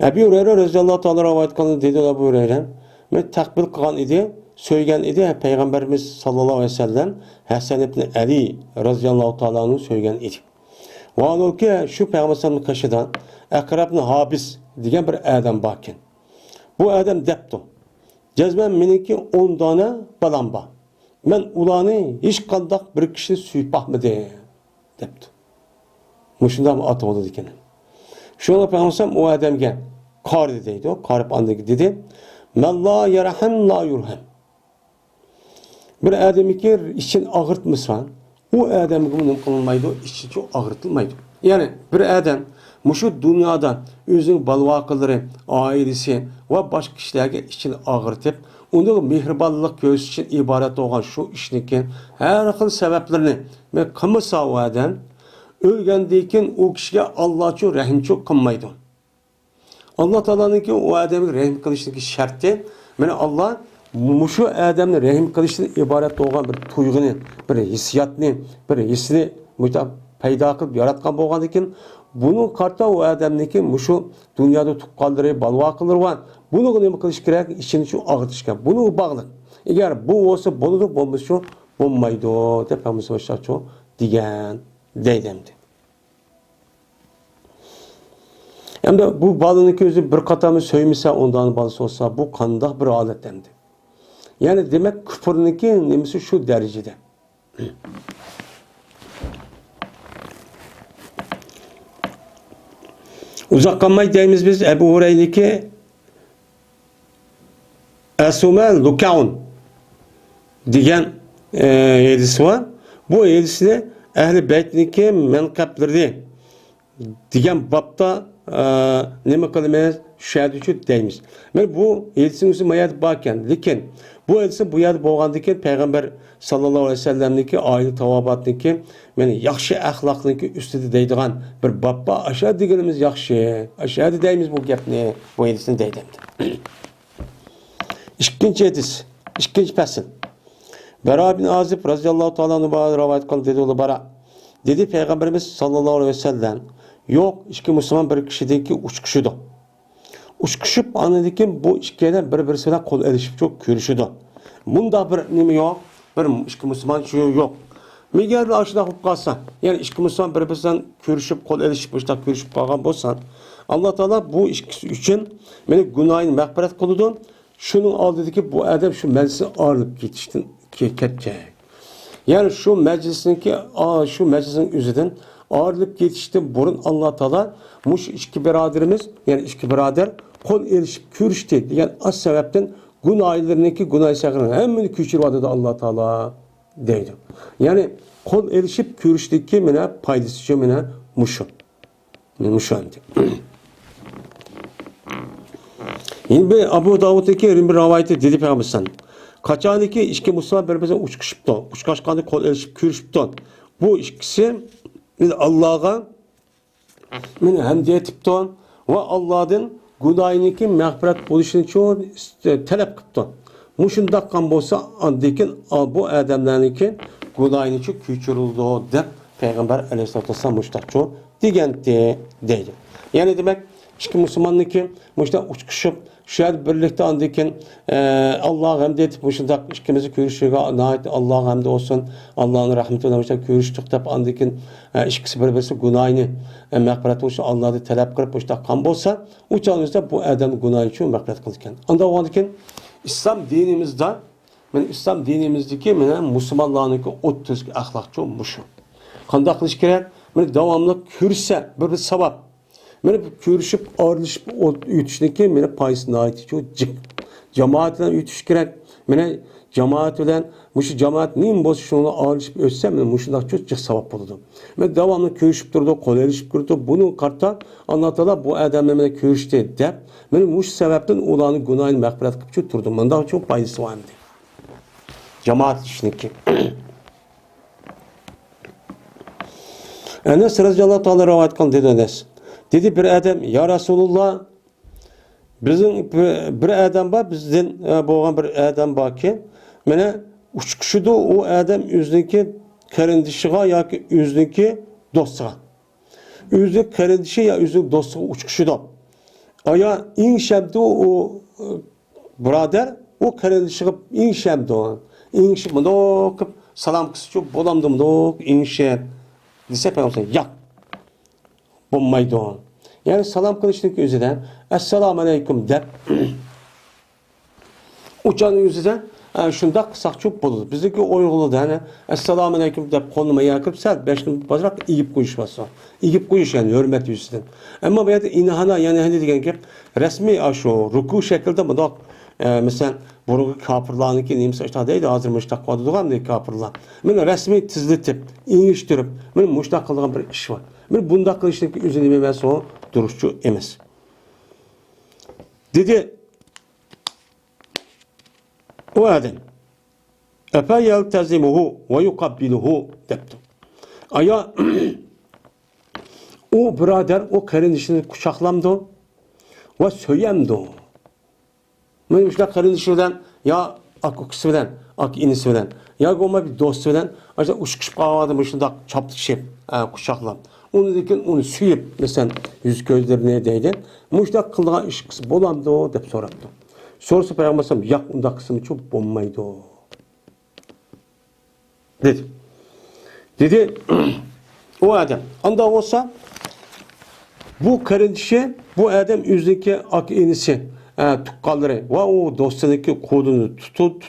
Ebu Hureyre radıyallahu ta'ala rivayet kılındı dedi Ebu Hureyre. Men takbil kılgan idi, söyleyen idi Peygamberimiz sallallahu aleyhi ve sellem Hasan ibn Ali radıyallahu ta'ala'nın söyleyen idi. Ve o ki şu Peygamberimiz kaşıdan Akrab ibn Habis diyen bir adam bakken. Bu adam deptu. Cezmen meniki 10 tane balam var. Men ulanı hiç kandak bir kişi suyup bakmadı depti. Muşunda mı atı oldu dikeni. Şuna peygambersem o adamge kar dediydi o. Karıp andaki dedi. Men la yerhem la yurhem. Bir adamı ki için ağırtmışsan o adamı bunun kılınmaydı. İçi çok ağırtılmaydı. Yani bir adam şu dünyada özünün balvakıları, ailesi ve başka kişilerge için ağırtıp onun mehribanlık göz için ibaret olan şu işniki her xil sebeplerini ve kımısa o adam ölgendiyken o kişiye Allah çok rahim çok kılmaydı. Allah Teala'nın ki o adamı rahim kılışındaki şartı yani Allah şu adamı rahim kılışından ibaret olan bir tuygunu, bir hissiyatını, bir hissini payda kılıp yaratkan bolğandan keyin bunun karta o adamniki şu dünyada tuqqanlary, balvaqlary var. Bunu nima qilish kerak? İçini şu ağırtış kerak. Bunu bağlı. Eğer bu olsa boludu, bolmasa bolmaydı dep hamısı başlaço degan deydimdi. Hem de bu balının özü bir qatamı söymese ondan balısı olsa bu qandaq bir aletdendi. Yani demek küfürniki nimesi şu derecede. Uzak kalmayı deyimiz biz Ebu Hureyre'deki Esumel Lukaun diyen hadisi var. Bu hadisinde Ehl-i Beyt'deki menkıpleri diyen babda nima qilmaymiz şahidçi deymiz. Men bu hadisning o'zi mayat barkan, lekin bu hadisi bu yerda bo'lgandan keyin payg'ambar sallallohu alayhi vasallamniki oila tavobatniki meni yaxshi axloqniki ustida deydigan bir babba aşağı deganimiz yaxshi. Aşağı deymiz bu gapni, bu hadisni deydi. İkinci hadis, ikinci fasl. Bara bin Azib radhiyallohu ta'ala anhu rivayet qildi dedi o bara. Dedi payg'ambarimiz sallallohu alayhi vasallam yok iki Müslüman bir kişideki uç kişidir. Uçkuşup anladıkken bu ikiden birbirine kol erişip çok görüşüdü. Bunda bir nimi yok, bir iki Müslüman şu yok. Miğer aşıda hukuk kalsa, yani iki Müslüman birbirine görüşüp kol erişip işte görüşüp kalgan bolsan, Allah Teala bu ikisi için beni günahını mağfiret kılıdı. Şunun aldı ki bu adam şu meclisi ağırlıp geçti. Yani şu meclisin üzerinden ağırlık geçişti burun Allah Teala muş iki biraderimiz yani iki birader kol erişip görüştü. Yani az sebepten günahlarındaki günah sakının hemini küçülüyordu da Allah Teala deydi. Yani kol erişip görüşteki mine paydası mine muşu. Muşu. Yine bir Abu Davud'daki bir rivayeti dedi Peygamber'den. Kaçaniki iki Müslüman birbirine uçkuşuptu. Uçkaşkanı kol erişip görüşüptü. Bu ikisi Allah'a meni hamd etipti ve Allah'dan günahınki mağfiret buluşunu çok talep kıptı. Muşundaq kan bolsa andikin bu adamlarınki günahını çok küçülüldü dep Peygamber Aleyhisselatü Vesselam muştaqçı degende deydi. Yani demek iki Müslümanınki muşta uçkuşup şayet birlikte andikin Allah'a hamd etip muşundaq ikimizi görüşüge Allah'a hamd olsun. Allah'ın rahmetiyle muşta görüştük dep andikin ikisi birbirisi günahını mağfiret olsun Allah'ı talep kılıp muşta kan bolsa uçağınızda bu adam günahı için mağfiret kılırken. Anda o andikin İslam dinimizde İslam dinimizdeki Müslümanlarınki 30 ahlakçı olmuş. Kandak kılış gerek devamlı kürse bir sebep. Görüşüp ağırlaşıp ütüşteki payısına ait çok cemaatle ütüş gerek. Cemaat bilen muşu cemaat neyim bozuşunu ağırlaşıp ötsem muşundak çok sebep oldu. Devamlı görüşüp durdu, kol erişip durdu. Bunu kartta anlatıla bu adamla görüştü de muş sebepten olanı günahını mağfiret kılıp durdu. Ben daha çok paydası var mı? Cemaat işindeki. Enes radıyallahu ta'ala rivayet kıldı dedi Enes. Dedi bir adam ya Resulullah bizim bir adam var bizden boğan bir adam var ki mene uçkuşudu o adam yüzdeki karındışığa ya ki yüzdeki dostluğa. Yüzdeki karındışı ya yüzdeki dostluğa uçkuşudu. Aya inşemdi o birader o karındışığa inşemdi o. İnşemdi o salam kısıcı bolamdım o inşem. Dise peygamber ya bulmaydı o. Yani salam kılıştık özüden Esselamu Aleyküm dep Uçanın yüzüden şunda kısak çok bulur. Bizdeki uyguladı hani Esselamu Aleyküm de konuma yakıp saat 5 gün bazarak iyip koyuşması. İyip koyuş yani hürmet yüzünden. Ama böyle inahana yani hani degen ki resmi aşo ruku şekilde mi da mesela burun kapırlarını ki neymiş işte deydi hazır müştak vadıgan diye kapırlar. Men resmi tizletip, iniştirip, men müştak kılgan bir iş var. Men bunda kılışlık üzerine bilmesi o duruşçu emas. Dedi o adam efe yeltezimuhu ve yukabbiluhu depti. Aya o birader o kardeşini kucaklamdı ve söylemdi. Men işte kardeşinden ya ak kısmından, ak inisinden, ya goma bir dostundan, işte uçuşup kalmadım şunda çaptı şey kucaklam. Onu dekin onu suyup mesela yüz gözlerine değdi. Muşta kıldığı iş kısı bolamdı o dep soraptı. Sorusu peygambersem yak unda kısmı çok bombaydı o. Dedi o adam anda olsa bu kardeşi bu adam yüzdeki ak inisi tukkalları ve o dostundaki kodunu tutup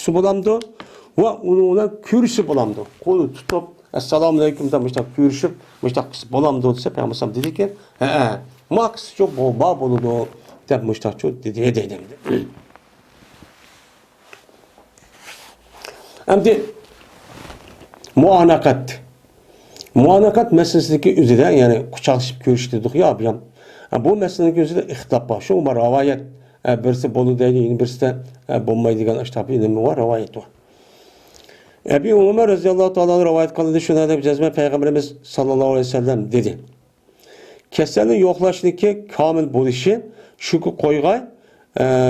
olamdı ve onunla kürüşüp olamdı. Kodu tutup Esselamu Aleyküm demişler kürüşüp kısıp olamdı ise Peygamber dedi ki Max çok bomba buludu demişler çok dedi. Hem de muanakat meselesindeki üzere yani kucaklaşıp görüştürdük ya abicam. Bu meselesindeki üzere ihtilaf var. Şu var rivayet birisi bolu değil, birisi de bombayı diyen işte bir var rivayet var. Ebi Umar radıyallahu ta'ala rivayet kılındı şuna da cezme Peygamberimiz sallallahu aleyhi ve sellem dedi. Kesenin yoklaşındaki kamil buluşu şu koygay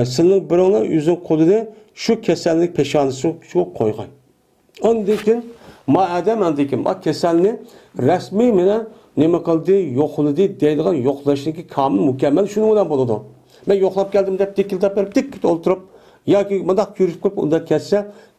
sınırın bir ona yüzün kodunu şu kesenlik peşanesi şu koygay. Andikin madem kesenli resmi mine neme kaldı yokluğu deydiğin yoklaşındaki kamil mükemmel şunu olan buludu. Ben yoklap geldim de dikiltap verip dik oturup ya ki madak görüşüp koyup onda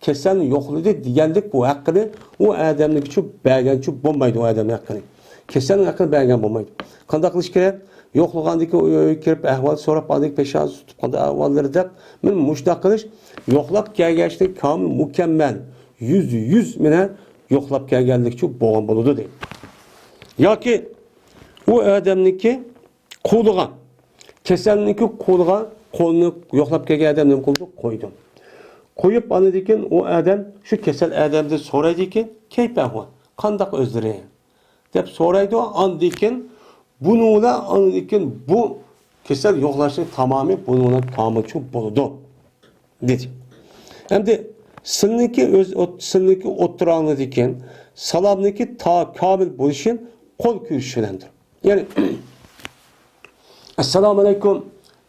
kesen yokluğu diyendik bu hakkını o adamlık çok belgen çok bombaydı o adamın hakkını. Kesenin hakkını belgen bombaydı. Kandaklıç kere yokluğundaki kirip ehval sorap aldık peşan tutup kanda ahvalları da ben muştak kılıç yoklap gelgeçti kamil mükemmel yüz mine yoklap geldik çok boğan buludu değil. Ya ki o adamlık kuluğa kesenlik kuluğa kolunu yoklap gelgen adamın kolunu koydum. Koyup anıdikin o adam şu kesel adamda soraydı ki keype ahval kandak özleri dep soraydı o andikin bununla andikin bu kesel yoklaşın tamamı bununla tamamı çok buludu dedi. Hem de sınırdaki oturanlı diken salamdaki ta kamil buluşun kol kürüşülendir. Yani Esselamu Aleyküm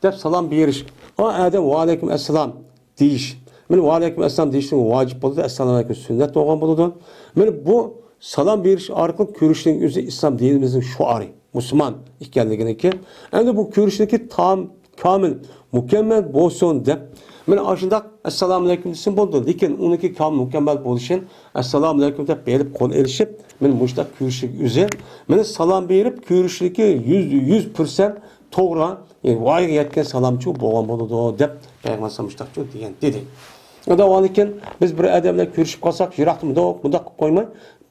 dep salam bir yeriş. O adam ve Aleyküm Esselam deyiş. Ben ve Aleyküm Esselam deyişin vacip oldu. Esselamu Aleyküm sünnet doğan buludu. Ben bu salam bir yeriş arkalık kürüşün yüzü İslam dinimizin şuarı. Müslüman ikenliğine ki. Hem de bu kürüşteki tam kamil mükemmel bolsun dep men aşında Esselamu Aleyküm desin buldu. Lekin onunki kamil mükemmel boluşun Esselamu Aleyküm dep berip kol erişip men muşta kürüşlük üzü men salam berip kürüşlüki 100% toğra yani vay yetken salamçı boğan boludu dep Peygamber muştakçı diyen dedi. O da valikin biz bir adamla kürüşüp kalsak yiraktım da bunda koymay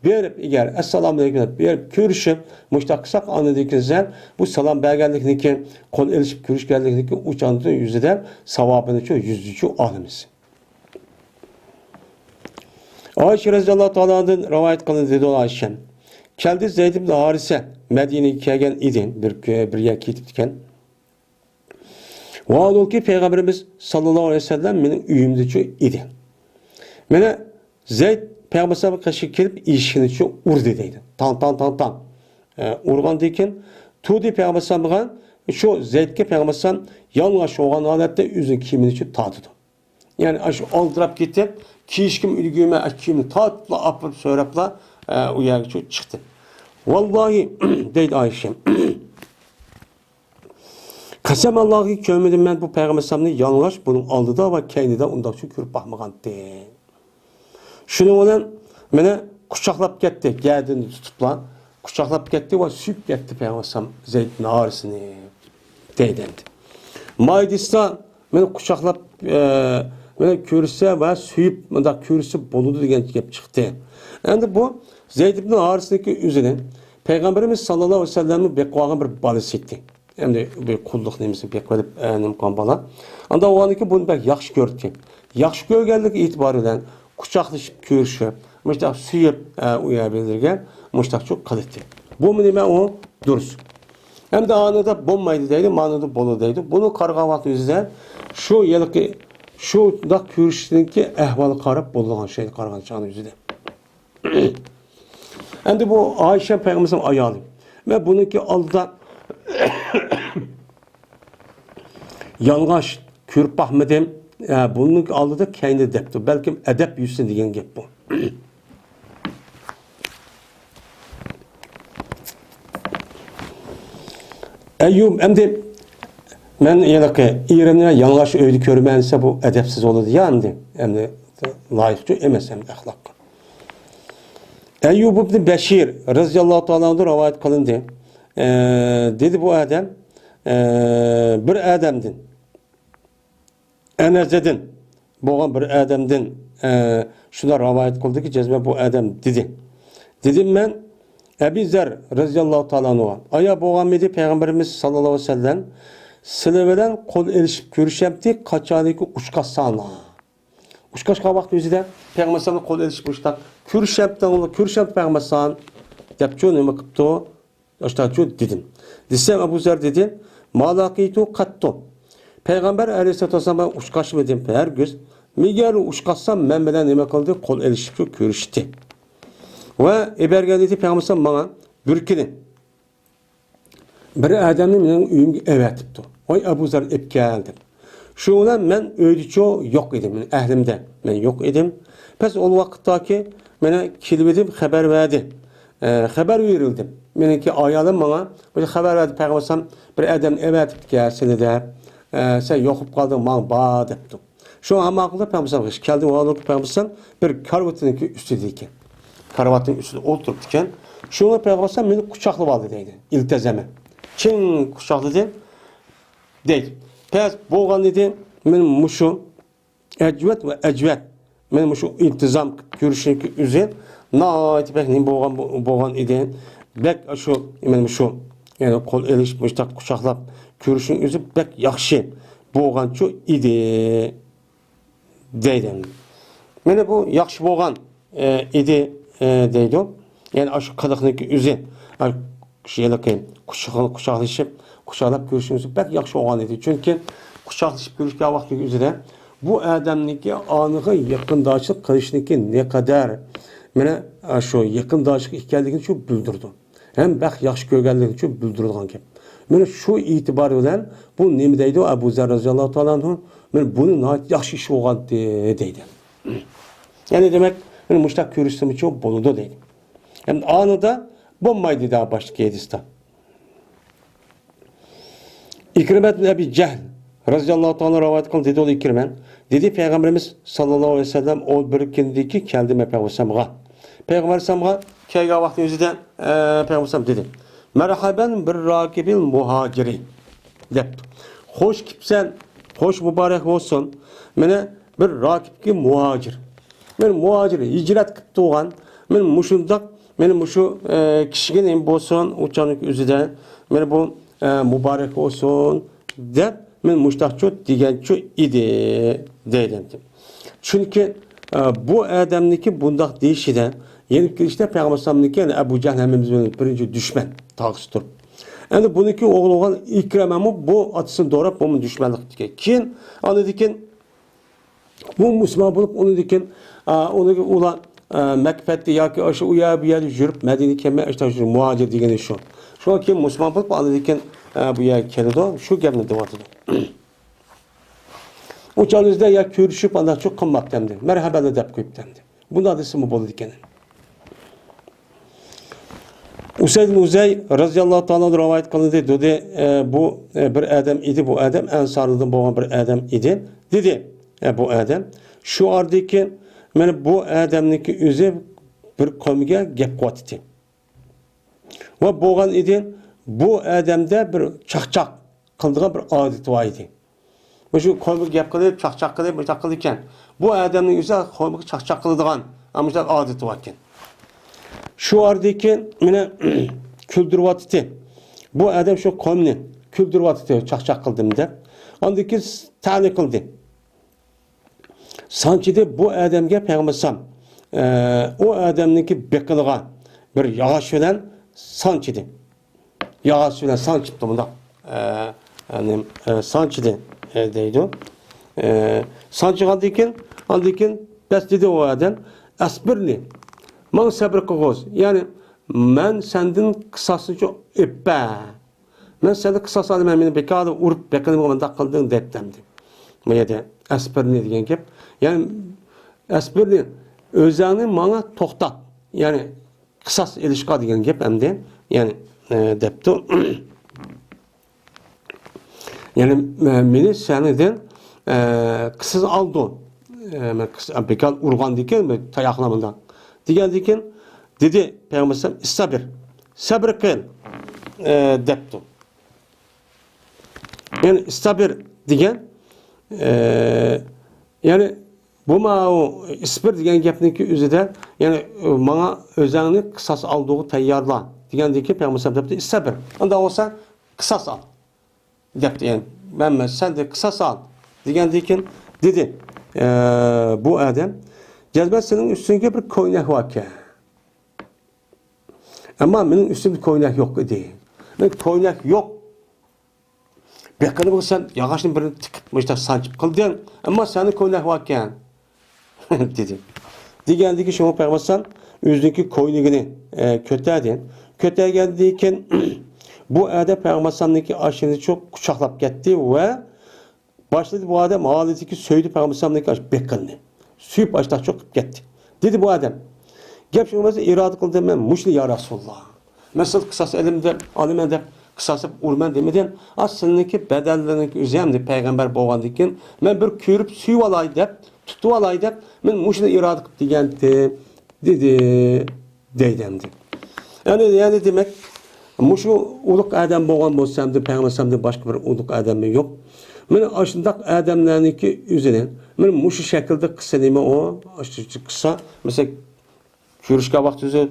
berip eğer Esselamu Aleyküm berip kürüşüp muştaksak anladıkınızdan bu salam belgenlikdeki kol erişip kürüş geldiğindeki uçandığı yüzüden savabını çok yüzücü alımız. Ayşe radıyallahu ta'ala'nın rivayet kılındı dedi o Ayşe. Keldi Zeyd ibn Harise Medine'ye gelgen idin bir yer kitipken. Vaadol ki Peygamberimiz sallallahu aleyhi ve sellem benim üyümdücü idi. Mene Zeyd Peygamber'e karşı gelip ilişkini çok urd edeydi. Tan. Urgan deyken tudi Peygamber'e şu Zeyd'ke Peygamber'e yanlış olan halette üzün kimini çok tatıdı. Yani aşı aldırıp gitti. Kişkim ilgime kimini tatlı apıp söylapla uyağı çok çıktı. Vallahi deydi Ayşe. Kasem Allah'ı kömedim ben bu Peygamber'e yanlış bunun aldı da ve kendi de ondan şükür bakmagan de. Şunu olan bana kucaklap gitti. Geldiğini tutup kucaklap gitti ve süp gitti Peygamber'e Zeyd'in ağrısını deydendi. Maydis'ta beni kucaklap Böyle körse ve suyup mındak körse boludu degan gap çıktı. Endi bu Zeyd ibn Haris'deki üzerine Peygamberimiz sallallahu aleyhi ve sellem'in bekvagan bir balası etti. Hem de bir kulluk nemesi bekvedip nemkan bala. Anda o anki bunu bek yaxşı gördü. Yaxşı görgenlik itibariyle kucaklaşıp körüşüp, müştak suyup uyabilirken müştak çok kalitli. Bu mu nime o? Duruz. Hem de anında bombaydı deydi, manada bolu deydi. Bunu kargavat yüzünden şu yılki şu da körüşteki ehvalı karab boluğan şeydi kargan çağın yüzünden. Hem de bu Ayşe Peygamberimizin ayağı. Ve bununki alda yalgaç Kürp Ahmet'im bununki aldı da kendi depti. Belki edep yüzsün diyen gep bu. Eyyub hem de ben yanaki İran'a yalgaç öydü körmense bu edepsiz olurdu ya hem de layıkçı emez hem de ahlak. Eyyub ibn Beşir radıyallahu ta'ala rivayet kılındı. Dedi bu adam bir adamdın. Enerjedin. Bu bir adamdın. Şuna rivayet kıldı ki cezme bu adam dedi. Dedim ben Ebi Zer radıyallahu ta'ala aya boğan idi Peygamberimiz sallallahu aleyhi ve sellem sileveden kol erişip görüşemdi kaçaniki uçkasana. Uçkaş kavak yüzüde Peygamber sallallahu kol erişip uçtak. Kürşemden Peygamber depço ne makıpto aştaço dedim. Desem Ebu Zer dedi malakitu katto. Peygamber aleyhisselatü vesselam uçkaş mı dedim her göz. Miger uçkaşsam ben bile ne kıldı kol erişip görüştü. Ve ebergen dedi Peygamber sallallahu bana bürkini. Bir adamın benim üyümge evet tuttu. Oy Ebu Zer ep geldim. Şu an ben öydüço yok idim. Ehlimde ben yok idim. Pes o vakittaki bana kilbedim haber verdi. Haber verildim. Benimki ayalım bana böyle haber verdi Peygamber sallallahu bir adam evet gelsin de sen yokup kaldın bana bağ depti. Şu an akılda Peygamber sallallahu geldi o alıp Peygamber sallallahu bir karvatınki üstüdeyken. Karvatın üstünde oturup diken. Şu an Peygamber sallallahu beni kucaklı vardı deydi. İltezeme. Çin kucaklı deydi. Pes boğan dedi benim muşu ecvet ve ecvet. Benim muşu iltizam görüşünki üzerine naiti bekleyin boğan idi. Bek şu benim şu yani kol eliş müştak kucaklap görüşün üzü bek yakşı boğan şu idi deydim. Mene bu yakşı boğan idi deydi. Yani aşı kadıkniki üzü şeyleki kucaklaşıp kucaklayıp görüşünüzü pek yakşı olan idi. Çünkü kucaklaşıp görüşken vakti üzere bu adamniki anığı yakındaşlık kılışniki ne kadar mene şu yakındaşlık ihtiyaçlarını çok bildirdi. Hem bak yakşı görgenliğini çok bildirilgan ki. Mene şu itibarıyla bu nemdeydi Ebu Zer radıyallahu ta'ala mene bunun yakşı işi olan deydi. Yani demek mene müştak görüştüğüm çok boludu deydi. Hem anıda bombaydı daha başlık Yedistan. İkrimet Ebi Cehl radıyallahu ta'ala rivayet kıldı dedi o İkrimen. Dedi Peygamberimiz sallallahu aleyhi ve sellem o birikindeki geldi Peygamber sallallahu Peygamber sallallahu keyga vakti yüzüden Peygamber sallallahu dedi. Merhaben bir rakibil muhaciri. Depti. Hoş kipsen, hoş mübarek olsun. Mene bir rakip ki muhacir. Men muhaciri hicret kıptı olan men muşundak benim şu kişinin bolsun uçanık üzüden men bu mübarek olsun de men muştakçı digençi idi deydim. Çünkü bu adamniki bundak değişiden yeni girişte Peygamber sallallahu yani Ebu Cehl hemimizin birinci düşman tağısıdır. Yani bununki oğlu olan İkrem'e bu atısını doğrap bu düşmanlık dike. Kin anladı ki bu Müslüman bulup onu dikin onu ulan Mekfet'te ya ki aşı uya bir yer yürüp Medine kemme işte şu muhacir degeni şu. Şu an kim Müslüman bulup anladı dikin bu yer kelidi şu gemini devatıdı. Uçağınızda ya görüşüp anda çok kımmak demdi. Merhaba da dep koyup demdi. Bunda adı mı bolu dikeni. Usayd bin Uzey radıyallahu ta'ala rivayet kılındı dedi bu bir adam idi bu adam Ensarlı'dan boğan bir adam idi. Dedi bu adam şu ardaki men bu adamniki üzü bir kavmiga gap qotdi. Ve boğan idi bu adamda bir çaqçaq qildigan bir odati var idi. Şu qo'ymiq gap qilib, chaqchaq qilib, bunaqa qildi ekan. Bu odamning o'zi qo'ymiq chaqchaq qiladigan, ana shu odati bor ekan. Shu ordiki meni kuldiryapti. Bu odam shu qo'mni kuldiryapti, chaqchaq qildim deb. Ondan keyin ta'ni qildi. Sanchidi bu odamga payg'ambar o odamniki beqilgan bir yog'och bilan sanchidi. Yog'och bilan sanchibdi bunda. Yani sanchidi deydi. Sanchigandan keyin, ondan keyin bas dedi o odam, asbirni. Men sabr qilg'oz. Ya'ni men sendan qisosini eppa. Men seni qisas olaman, meni bekorda urib, beqilib bunda qilding debdim. Bu yerda asbirni degan gap. Yani asbirni o'zingni menga to'xtat. Yani qisas ilishqa degan gap hamda, yani debdi. Yani meni senidan qisas oldi. Men bekor urgandan keyin tayoqlamdan. Degandan keyin dedi Peygamber sabr. Sabr qil debdi. Yani sabr degan yani bu ma'u isbir degan gapniki o'zida yani menga o'zingni qisas oldiga tayyorla degandan keyin Peygamber debdi sabr. Unda olsa qisas ol debdi. Yani men sen de qisas ol degandan keyin dedi bu odam jazba sening üstünge bir koynak var ki. Ama benim üstümde koynak yok idi. Ben koynak yok. Beqilib sen yağaçın birini tikib mıçta sançıp qildin. Ama senin koynak var ki. dedi. Degandiki şunu Peygamber o'ziniki koynigini ko'tardi. Ko'targandan keyin bu odam Peygamber'niki aşını çok quchoqlab ketdi ve başladı bu adam ağladiki söydü Peygamber'niki beqilni. Suyup açta çok gitti. Dedi bu adam. Gap şunması irade kıldım ben muşli ya Resulullah. Mesela kısas elimde alımen de kısasıp urman demeden aslındaki bedellerindeki üzerinde peygamber boğandıkken ben bir körüp suyu alay dep tutu alay dep ben muşli irade kıldım degenti dedi deydemdi. Yani demek muşu uluk adam boğan bolsam da peygamber başka bir uluk adam yok. Men aşındaq adamlarniki üzerine men muşu şekilde kısalima o aşçı kısa mesela görüşke vaqt özü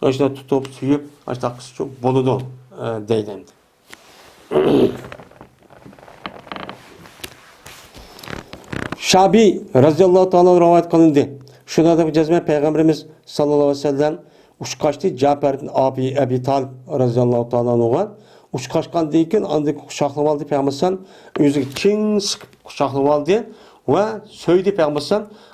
aşda tutup suyup aşda kısa çok boludu deydim. Şabi radıyallahu ta'ala rivayet kılındı. Şuna da cezme Peygamberimiz sallallahu aleyhi ve sellem uçkaçtı Cafer'in Abi Talib radıyallahu ta'ala olan uçkaçkan deyken andaki kuşaklap aldı Peygamber özü keng sıkıp kuşaklap aldı ve söyledi Peygamber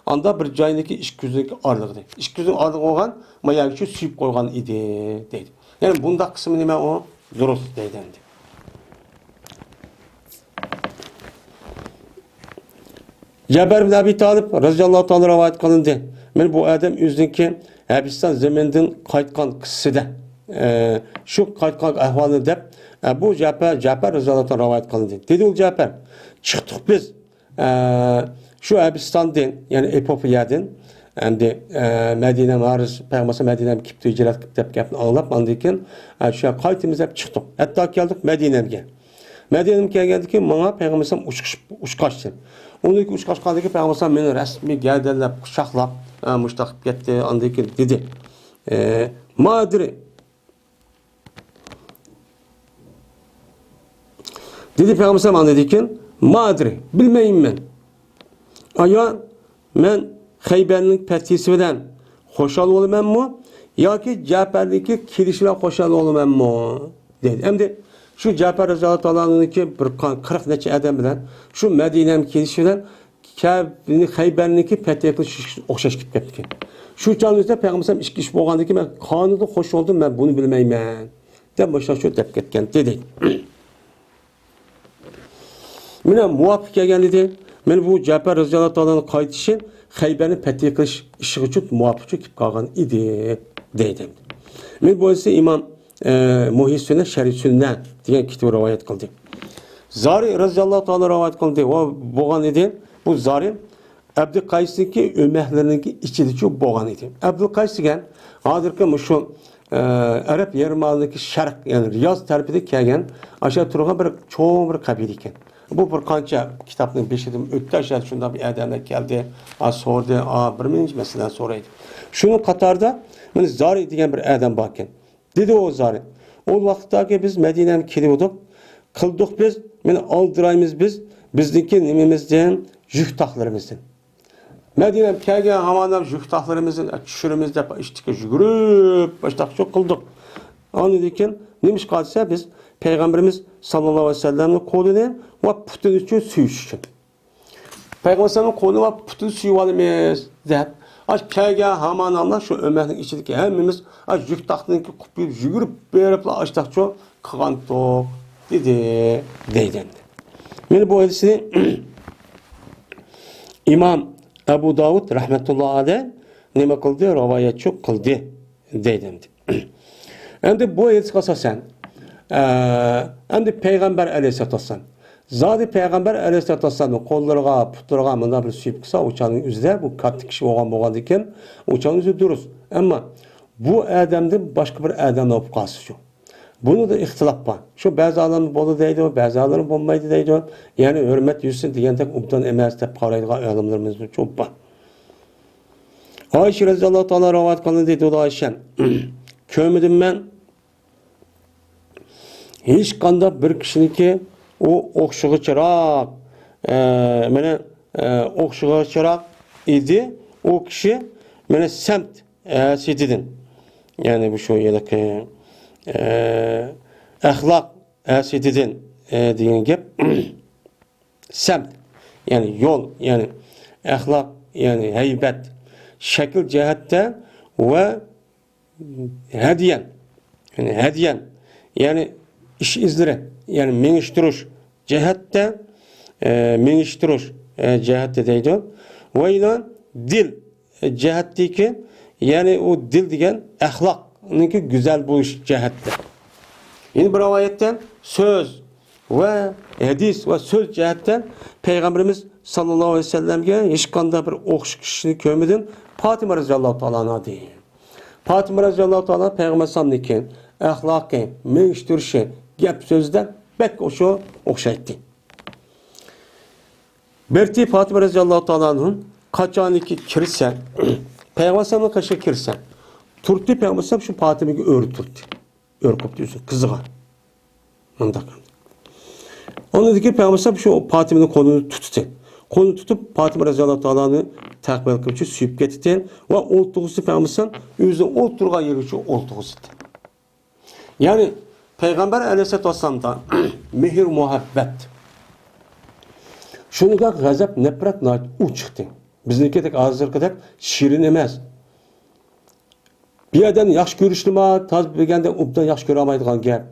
anda bir joyındaki iş gözündeki ağırlığı. İş gözünün ağırlığı olan mayakçı suyup koygan idi dedi. Yani bunda kısmı nime o duruz deydi. Cafer bin Abi Talib radıyallahu ta'ala rivayet kılındı. Men bu adam özündeki Hindistan zemininden qaytgan kissida şu qaytgan ahvolni deb bu Cafer radıyallahu ta'ala rivayet kılındı. Dedi o Cafer çıktık biz şu Hindistan'dan yani Etiyopya'dan endi Medine Mariz Peygamber Medine'ye gidip hicret deb gapni anlab ondan keyin şu qaytimiz deb chiqdik. Hatta keldik Medine'ga. Medine'ye kelgandan keyin menga Peygamber uçqaçdi. Ondaki uçqaçqandaki Peygamber meni rasmiy gavdalab quchoqlab mushtaqib ketdi. Ondan keyin dedi Madri dedi Peygamber bana dedi ki Madri bilmeyim ben. Aya men Xeyber'nin fethisi bilen hoşal olaman mı? Ya ki Cafer'deki kilişle hoşal olaman mı? Dedi. Hem de şu Cafer radıyallahu ta'ala'nınki bir 40 neçe adam bilen şu Medine'nin kilişi bilen Xeyber'ninki fethiyekli okşaş gidip ketdi. Şu canlıda Peygamber iş iş bolğandan ki ben kanunda hoş oldum ben bunu bilmeymen. Dep başa şu dep ketken dedi. Mine muvaffaq kelgan dedi. Men bu Cafer radıyallahu ta'ala'nın qaytishi Xeyber'ni fethi qilish ishi uchun muvaffaq kelib qolgan edi deydi. Men bu esa imom Muhyi Sünnet Sharh Sünnet degan kitob rivoyat qildi. Zari radıyallahu ta'ala rivoyat qildi va bo'lgan edi. Bu Zari Abduqaysniki o'mahlarininki ichida bo'lgan edi. Abduqays degan hozirgi shu Arab yarimorolidagi sharq yani Riyoz tarafida kelgan aşağı turgan bir cho'ng bir qabila ekan. Bu bir qancha kitobning beshidan o'tdi, shunda bir odamlar keldi, so'rdi, bir mingi masalan so'raydi. Shuni qatorda mana Zari degan bir odam bor ekan. Dedi o Zari. O vaqtdagi biz Madinaga keldik, qildik biz, mana oldiraymiz biz, bizniki nimamizdan, yuk taqlarimizdan. Madinaga kelgan hamonam yuk taqlarimizni tushirimiz deb ishtiga yugurib, boshqa shu qildik. Onu dekin, neymiş qolsa biz Peygamberimiz sallallahu aleyhi ve sellem'in qo'lini va putini uchun suyish uchun. Peygamberimizning qo'lini va putini suyib olamiz deb, kelgan hamonamlar shu ummatning ichidagi hammamiz yuk taqtini qilib yugurib berib ashtaqcho qilgandik deydi. Meni bu hadisni İmam Ebu Davud rahmetullahi aleyh nima qildi? Rivoyatchi qildi deydi. Endi bu hadisga asosan endi Peygamber aleyhissalatu vesselam zodi Peygamber aleyhissalatu vesselamning qo'llariga, putlariga mana bir suyib qilsa, o'chaning o'zida bu katta kishi bo'lgan ekan, o'chaning o'zi durust. Ammo bu odamdan boshqa bir odam bo'lib qolsa shu. Bunu da ixtilof bor. Shu ba'zi odamlar bo'ladi deydi, ba'zi odamlar bo'lmaydi deydi. Ya'ni hurmat yursin degandek obdan emas deb qaraydigan olimlarimiz ko'p bor. Ayşe radhiyallohu ta'ala rivoyat qildi deydi Ayşe. Ko'midim men hech qanday bir kishiniki u o'xshig'ichiroq mana o'xshig'ichiroq edi. O kishi mana samt setidan. Ya'ni bu shu yerda ahlak setidan degan gap samt yani yol yani ahlak yani haybat şekil cihatte ve hediyen yani iş izleri yani meniştiriş cihatte meniştiriş cihatte deydi ve ilan dil cihatteki yani o dil degen ahlak güzel bu iş cihatte. Yine bir rivayetten söz ve hadis ve söz cihatten Peygamberimiz sallallahu aleyhi ve sellem'e hiç qanday bir o'xshish kishini ko'rmadim. Fatima radhiyallohu ta'ala deydi. Fatima radhiyallohu ta'ala Peygamber sallamniki ahlaki, meniştirişi, gap sözden bek o'sha o'xshaydi. Berti Fatima radhiyallohu ta'ala'nın qachoniki kirsa, Peygamber sallamga qarshi kirsa, turtdi Peygamber sallam shu Fatimaga o'rturdi. Örküp diyorsun, kızığa. Ondan. Onu dedi ki Peygamber sallam şu Fatima'nın kolunu tuttu. Kolunu tutup Fatima radhiyallohu ta'ala'nı takbir kılıp için suyup getirdi. Ve oltuğusu Peygamber sallam özünün oturgan yeri için oltuğusu. Yani Peygamber aleyhisselatü vesselam'dan mehir muhabbet. Şunu da gazap, nefret, u çıktı. Bizdeki tek ağızları kadar şirin emez. Bir adam yaxshi ko'rishni taz bilganda obdan yaxshi ko'ra olmaydigan gap.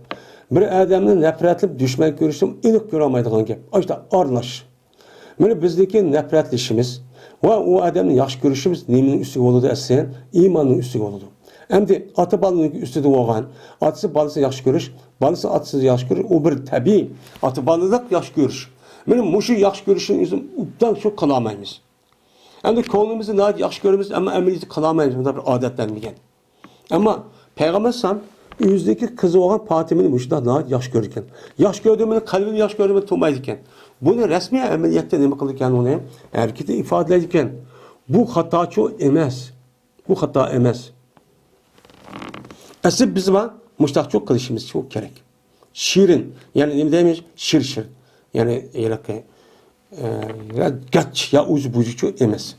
Bir odamni nafratlab dushman ko'rishni aniq ko'ra olmaydigan gap. Ashta aralash. Mana bizdagi nafratlashimiz va u odamni yaxshi ko'rishimiz nimaning ustiga bo'ladi aslida? Iymonning ustiga bo'ladi. Endi ota bolaning ustida bo'lgan, otasi bolasini yaxshi ko'rish, bolasi otasini yaxshi ko'rish, u bir tabiiy ota bolalik yaxshi ko'rish. Mana mushu yaxshi ko'rishni o'zim obdan shu qila olmaymiz. Endi ko'nglimizni yaxshi ko'ramiz, ammo amaliyotda qila olmaymiz. Bunda bir odatlanmagan. Ama Peygamber sallam yüzdeki kızı olan Fatima'nın müşahede daha yaş görürken. Yaş gördüğümün kalbini yaş gördüğümün tutmayırken. Bunu resmi ameliyette ne kılırken onu hareketi ifade ederken. Bu hata çok emez. Bu hata emez. Asıl bizim var müşahede çok kılışımız çok gerek. Şirin yani ne demiş? Şir. Yani ya gaç ya ucu bucu çok emez.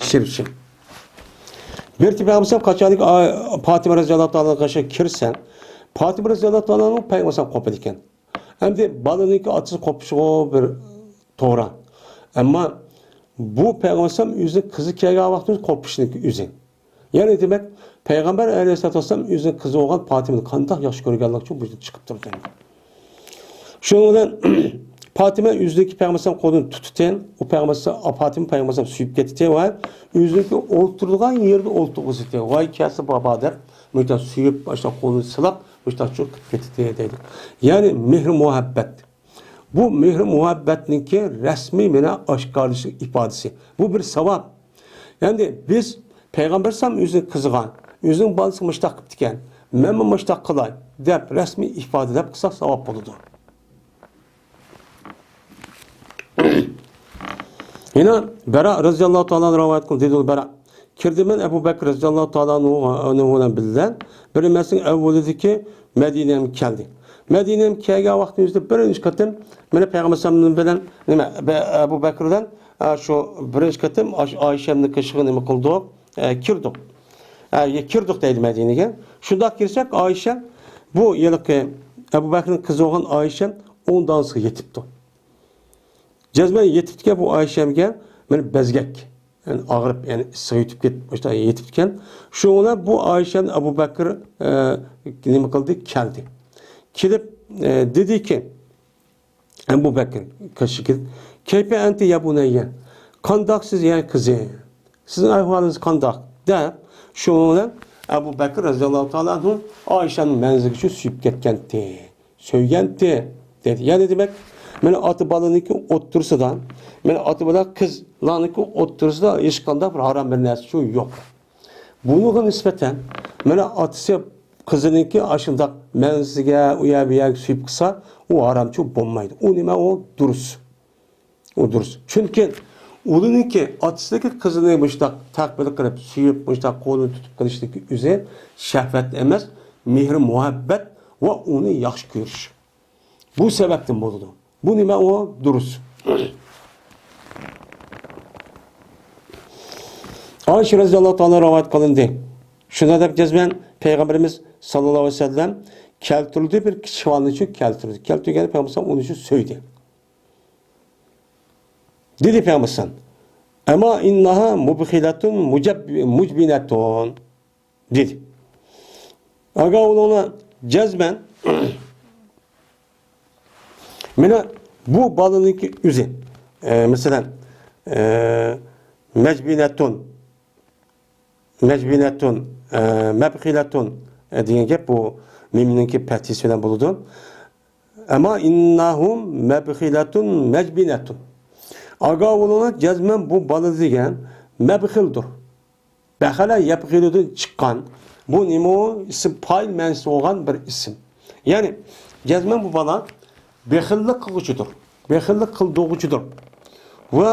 Şir. Bir tipi Peygamber kaçanik Fatima radhiyallohu ta'ala karşı kirsen, Fatima radhiyallohu ta'ala'nın Peygamber kopar iken. Hem de balınınki atısı kopuşu bir toğra. Ama bu Peygamber yüzün kızı kelgen vaxtımız kopuşunki yüzün. Yani demek Peygamber aleyhissalatu vesselam yüzün kızı olan Fatima'nın kandak yaş görürgenlik çok büyük çıkıp durdu. Şundan Fatima yüzdeki Peygamber kolunu tututen, o Fatima Peygamber suyup getirdi ve yüzdeki oturduğun yerde oltuğusu diye. Vay kâsı baba der, müjdat suyup başta kolunu sılap, müjdat çok getirdi dedi. Yani mehr muhabbet. Bu mehr muhabbetinki resmi mena aşkarlışı ifadesi. Bu bir sevap. Yani biz Peygamber sallam yüzün kızıgan, yüzün balısı müştak kıptiken, memma müştak kılay, dep resmi ifade edip kısa sevap oldu. Yine Bera radıyallahu ta'ala rivayet kıldı dedi Bera. Kirdi men Ebu Bekir radıyallahu ta'ala anhu'dan bilen bir mesin evvelideki Medine'ye geldi. Medine'ye kelgen vaktimizde birinci katım mene Peygamber sallallahu bilen nima Ebu Bekir'den şu birinci katım Ayşe'nin kışığı nima kıldı? Kirdik. Kirdik deydi Medine'ye. Şunda girsek Ayşe bu yılki Ebu Bekir'in kızı olan Ayşe ondan sonra yetipti. Cezmen yetiptike bu Ayşem'ge meni bezgek. Yani ağırıp yani sayıtıp gitmişler yetipken. Şu ona bu Ayşe'nin Ebu Bekir nima kıldı? Keldi. Kelip dedi ki Ebu Bekir kaşıkır. Keyfe enti ya bunayya. Kandak siz yani kızı. Sizin ahvaliniz kandak. De şu ona Ebu Bekir radıyallahu ta'ala anhu Ayşe'nin menzili için süyüp ketkendi. Söygendi dedi. Yani demek meni atı balınınki otursa da meni atı bala kızlarınki otursa da hiç kandak bir haram bir nersi şu yok. Bunun nispeten meni atısı kızınınki aşında menzige uyabiyak süyüp kısa o haram çok bulmaydı. O nime o duruz. O duruz. Çünkü onunki atısındaki kızını müştak takbili kırıp süyüp müştak kolunu tutup kılıştaki üzeri şehvet emez, mihri muhabbet ve onu yaxşı görüş. Bu sebepten buldu. Bu nime o duruz. Ayşe radıyallahu ta'ala rivayet kılındı. Şuna da cezmen Peygamberimiz sallallahu aleyhi ve sellem keltirdi bir çivalını için keltirdi. Keltirdi Peygamber onun için söyledi. Dedi Peygamber ama innaha mubkhilatun mucbinatun dedi. Aga ona cezmen Mena bu balınınki üze. Mesela mecbinetun mebhiletun diyen gep bu miminninki petisiyle buludu. Ama innahum mebhiletun mecbinetun. Aga olana cezmen bu balı diyen mebhildur. Behala yebhiludan çıkan bu nimo isim pay mensi olan bir isim. Yani cezmen bu bala behillik kılıcıdır. Behillik kıldığı ve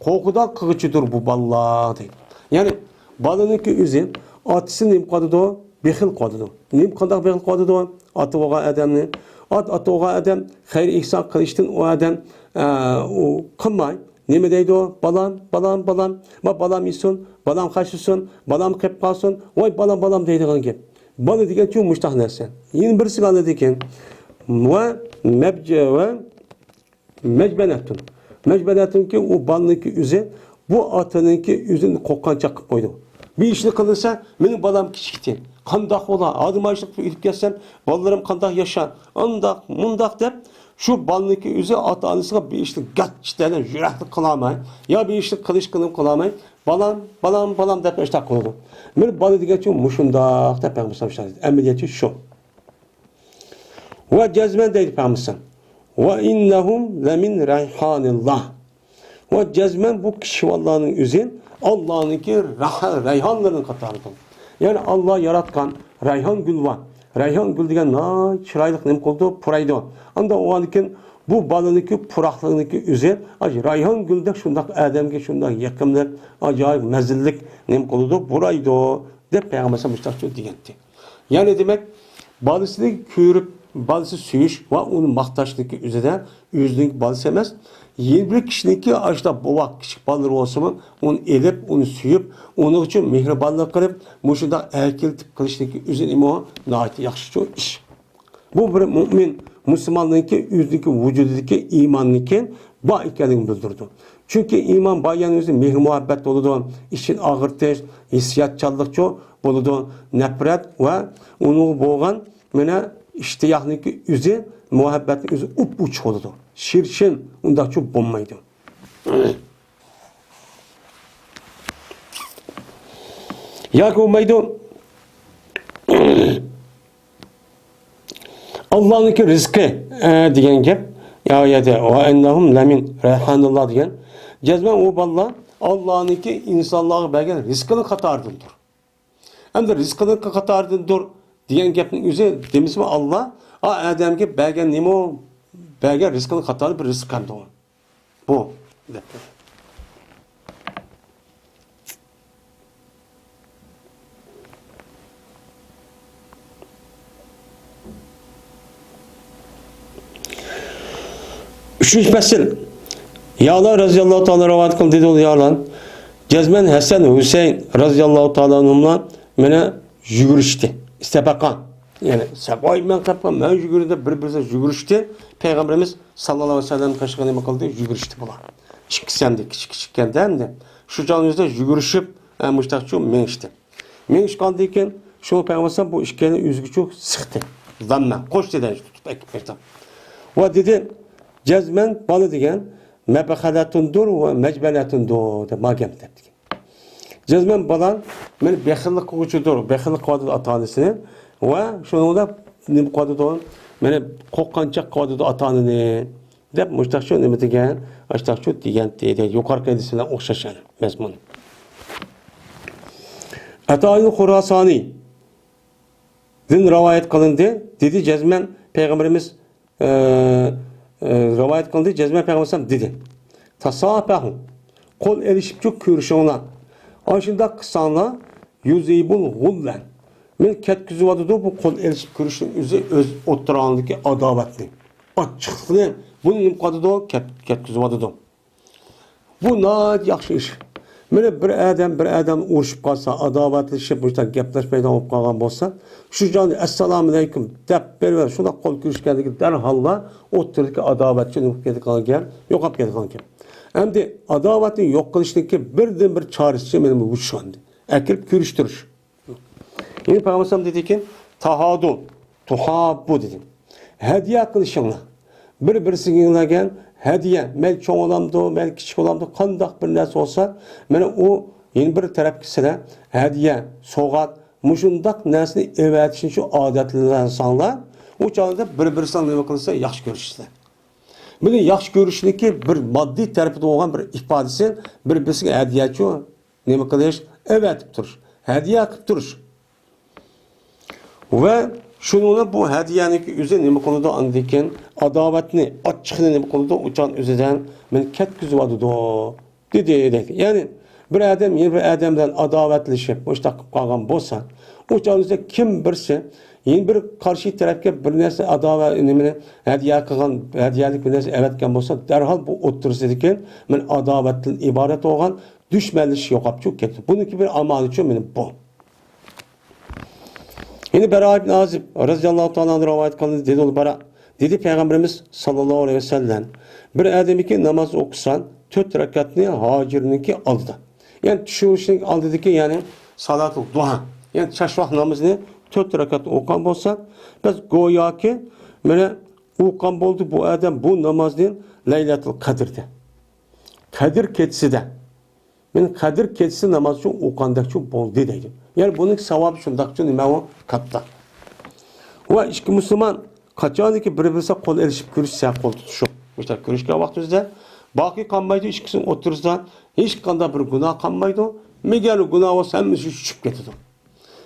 kokuda kılıcıdır bu balla deyip. Yani balınınki üzüm atısı nim kadıdı, behil kadıdı. Nim kadak behil kadıdı, atı oğa adamını. Atı oğa adam, hayır ihsan kılıçtın o adam kılmay. Nime deydi o? Balam. Ma balam isun, balam kaçısın, balam kep kalsın. Vay balam deydi kanki. Balı diken çok müştah nersen. Yine birisi kanı diken. Ve mecbenetun. Mecbenetun ki o balınınki üzü, bu atınınki üzün kokkan çakıp koydu. Bir işini kılırsa, benim balam küçükti. Kandak ola, adım açlık ilip gelsem, ballarım kandak yaşar. Andak, mundak deyip, şu balınınki üzü atı anısına bir işlik gat işlerden yürekli kılamay. Ya bir işlik kılıç kılım kılamay. Balam deyip işte koydu. Benim balı diken çok muşundak deyip ben musamışlar. Emniyeti şu. Ve cezmen deyip Peygamber. Ve innehum lemin reyhanillah. Ve cezmen bu kişi Allah'ın üzün Allah'ınki reyhanların katarıdır. Yani Allah yaratkan reyhan gül var. Reyhan gül diyen çıraylık nem koldu puraydı. Anda o anken bu balınınki puraklığınki üzün reyhan gülde şundak ademge şundak yakımlar acayip mezillik nem koldu buraydı de Peygamber müstahçı diyendi. Yani demek balısını körüp balısı süyüş ve onun mahtaçlıkı üzerinde yüzlük balısı emez. Yeni bir kişininki açta bovak küçük balığı olsun onu elip, onu süyüp, onun için mihribanlık kılıp, muşunda erkeltip kılıçtaki üzerinde imo naiti yakşı iş. Bu bir mümin, Müslümanlığınki yüzdeki vücudundaki imanlıkken bağ ikenini bildirdi. Çünkü iman bayanın üzerinde mihri muhabbet doludu, işin ağırtış, hissiyatçılık çok buludu, nefret ve onu boğan mene İştiyahınki üzü, muhabbetin üzü uç oldu. Şirşin onda çok bulmaydı. Ya ki olmaydı Allah'ınki rızkı diyen gep ya da o ennehum lemin reyhanullah diyen cezmen o balla Allah'ınki insanlığa belgen rızkını katardındır. Hem de rızkını katardındır diyen gepin üzü demiş mi Allah Adem'e belgen nimo belgen rızkını katardı bir rızk kandı o. Bu. Üçüncü fesil. Yağlar razıyallahu ta'ala rivayet kıldı dedi yağlan. Cezmen Hasan Hüseyin razıyallahu ta'ala anhumla mene yuguruştu. İstepakan. Yani sabah ben kapkan ben yugurdu bir-birine yuguruştu. Peygamberimiz sallallahu aleyhi ve sellem kaşıkını nima kıldı? Yuguruştu bular. Çıksan kiçikken de şu canınızda yuguruşup müştakçı menişti. Menişkan deyken şu Peygamber bu işkeni üzgüçü sıktı. Zanna. Koş dedi tutup ekipleştim. Ve dedi cezmen bana degen mebekhalatındır ve mecbelatundur de magem dedi. Cezmen balan men bekhallik kılıçıdır. Bekhallik kılıçıdır atanısını ve şunu da ne kılıçıdır? Men kokkançak kılıçıdır atanını dep müştakçı ne degen? Müştakçı degen dedi. Yukarı kendisine okşaşan mezmun. Atayın Khurasani din rivayet kılındı. Dedi cezmen Peygamberimiz rivayet kılındı. Cezmen Peygamberimiz dedi. Tasafahum kol erişip çok körüşüğünden aşında kısanla yüzeybul gullen men ketkizü vadıdır bu kol erişip körüşüğün öz oturağındaki adavetli açıklığı bunun imkadıdır ketkizü vadıdır. Bu naat yaxşı iş. Mene bir adam uğraşıp kalsa, adavatlaşıp, gaplar paydo olup kalgan bolsa, şu canı assalamu alaykum dep berber, şuna kol görüşkendeki derhalla o'ttirdiki adavatçı nöp ketip kalgan, yo'qolib ketib kalgan. Endi adavatni yo'q qilishniki birdan bir çaresi meni bu şundi. Akirib görüştürüş. Yine Peygamber dedi ki, tahadu, tuhabbu dedi. Hediye qilishinglar. Bir-birisiga hediye, mel çoğ olamdı, mel küçük olamdı, kandak bir narsa olsa, mene o yeni bir tarafkisine hediye, soğat, muşundak narsani evetişin şu adetliler insanlar, o çağda bir-birisine nima kılsa yaxşı görüşürler. Bunu yaxşı görüşünki bir maddi tarafında olan bir ifadesi, bir-birisine hediye çoğu, nima kılış, evetip duruş, hediye kılıp duruş. Ve şununla bu hediyenin üzerine nima konuda andiken adavetini açıklığı nima konuda uçan üzerinden men ketkizü vadıdı dedi. Yani bir adam yeni bir adamdan adavetleşip müştakip kalgan bolsa uçan üzerinde kim birisi yeni bir karşı tarafga bir narsa adavet nimini hediye kılgan hediyelik bir narsa evetken bolsa derhal bu otursideken men adavetten ibaret olan düşmanlık yo'qolib çok ketdi. Buniki bir amal için benim bu. Yine Bera ibn Azib radıyallahu ta'ala rivayet kılındı dedi ol Bera. Dedi Peygamberimiz sallallahu aleyhi ve sellem bir adamiki namaz okusan 4 rekatını hacirninki aldı. Yani düşüşün aldığındaki yani salatul duha. Yani çarşaf namazını 4 rekat okuyan bolsa biz goya ki mene okuyan boldu bu adam bu namazın Leylatul Kadir'de. Kadir keçisi de. Men Kadir keçisi namazı okandakçı boldu deydi. Yani bunun sevabı şundakçı nima o katta. Ve iki Müslüman kaçanı ki birbirine kol erişip görüşse kol tutuşup. İşte görüşken vaktimizde baki kalmaydı ikisinin oturursa hiç kanda bir günah kalmaydı. Migel günah olsa hemmisi düşüp getirdi.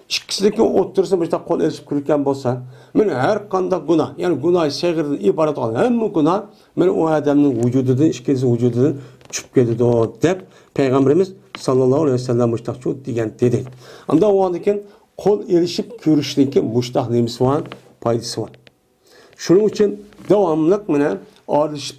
İkisindeki oturursa işte kol erişip görüşken bolsa men her kanda günah yani günah şehirden ibaret olan hem günah men o adamın vücududan ikisinin vücududan düşüp getirdi deyip Peygamberimiz sallallahu aleyhi ve sellem müştakçı diyen dedi. Anda o andaki kol erişip görüşteki müştak nemisi var, paydası var. Şunun için devamlılık mı ne? Arışıp,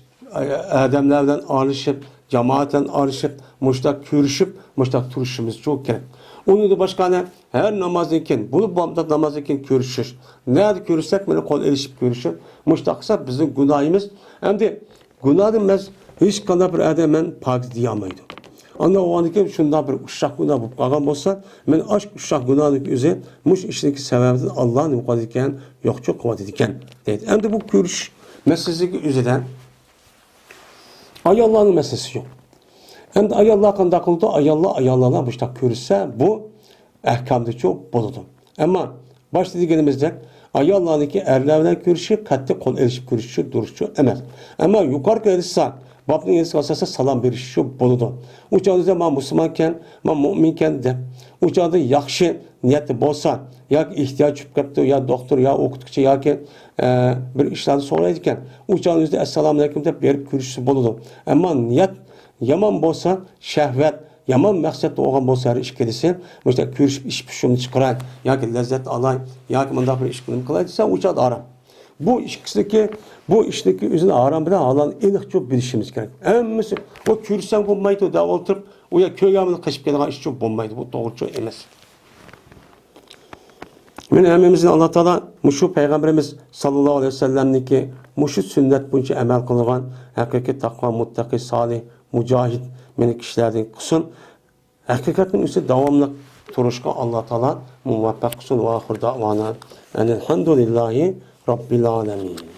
adamlardan arışıp, cemaatten arışıp, müştak görüşüp, müştak turuşumuz çok gerek. Onu da başka ne? Her namazınken, bunu bağımda namazınken görüşür. Nerede görüşsek mi kol erişip görüşür. Müştaksa bizim günahımız. Hem de günahın biz hiç kadar bir adamın pak diyamaydı. Anda o andaki şunda bir uşak günah bu kalgan bolsa, men aşk uşak günahlık üzere muş işindeki sebebini Allah'ın mukaddes eken, yok çok kuvvet eken dedi. Hem de bu görüş meselesi üzerinden ayallah'ın meselesi yok. Hem de ayallah kanda kıldı, ayallah'la bu işte görüşse bu ehkamda çok boludu. Ama başta dediğimizde ayallah'daki erlerden görüşü, katte kol erişip görüşü, duruşu emez. Ama yukarı erişse Babının yerisi kalsasa salam verişi boludu. Uçağınızda ben Müslümanken, ben müminken de uçağda yaxşı niyetli bolsa, ya ihtiyaç çıkıptı, ya doktor, ya okuttukça, ya ki bir işlerden sonrayken uçağınızda Esselamu Aleyküm de verip görüşü boludu. Ama niyet yaman bolsa, şehvet, yaman məqsədli olan bolsa iş gelirse, işte görüşüp iş pişimini çıkaran, ya ki lezzet alay, ya ki bunda bir iş kılım kılaydısa uçağda aram. bu işteki üzerine aram bilen alan eniq çok bilişimiz gerek. Emmisi o kürsen bulmaydı da oturup o ya köygamını kaçıp gelen iş çok bulmaydı. Bu doğru çok emas. Men hemmemizin Allah Taala muşu Peygamberimiz sallallahu aleyhi ve sellem'deki muşu sünnet boyunca emel kılgan hakikat takva muttaki salih mujahid meni kişilerden kısın hakikatin üstü devamlı turuşka Allah Taala muvaffak kılsın ve ahir davana elhamdülillahi rabbil alemin.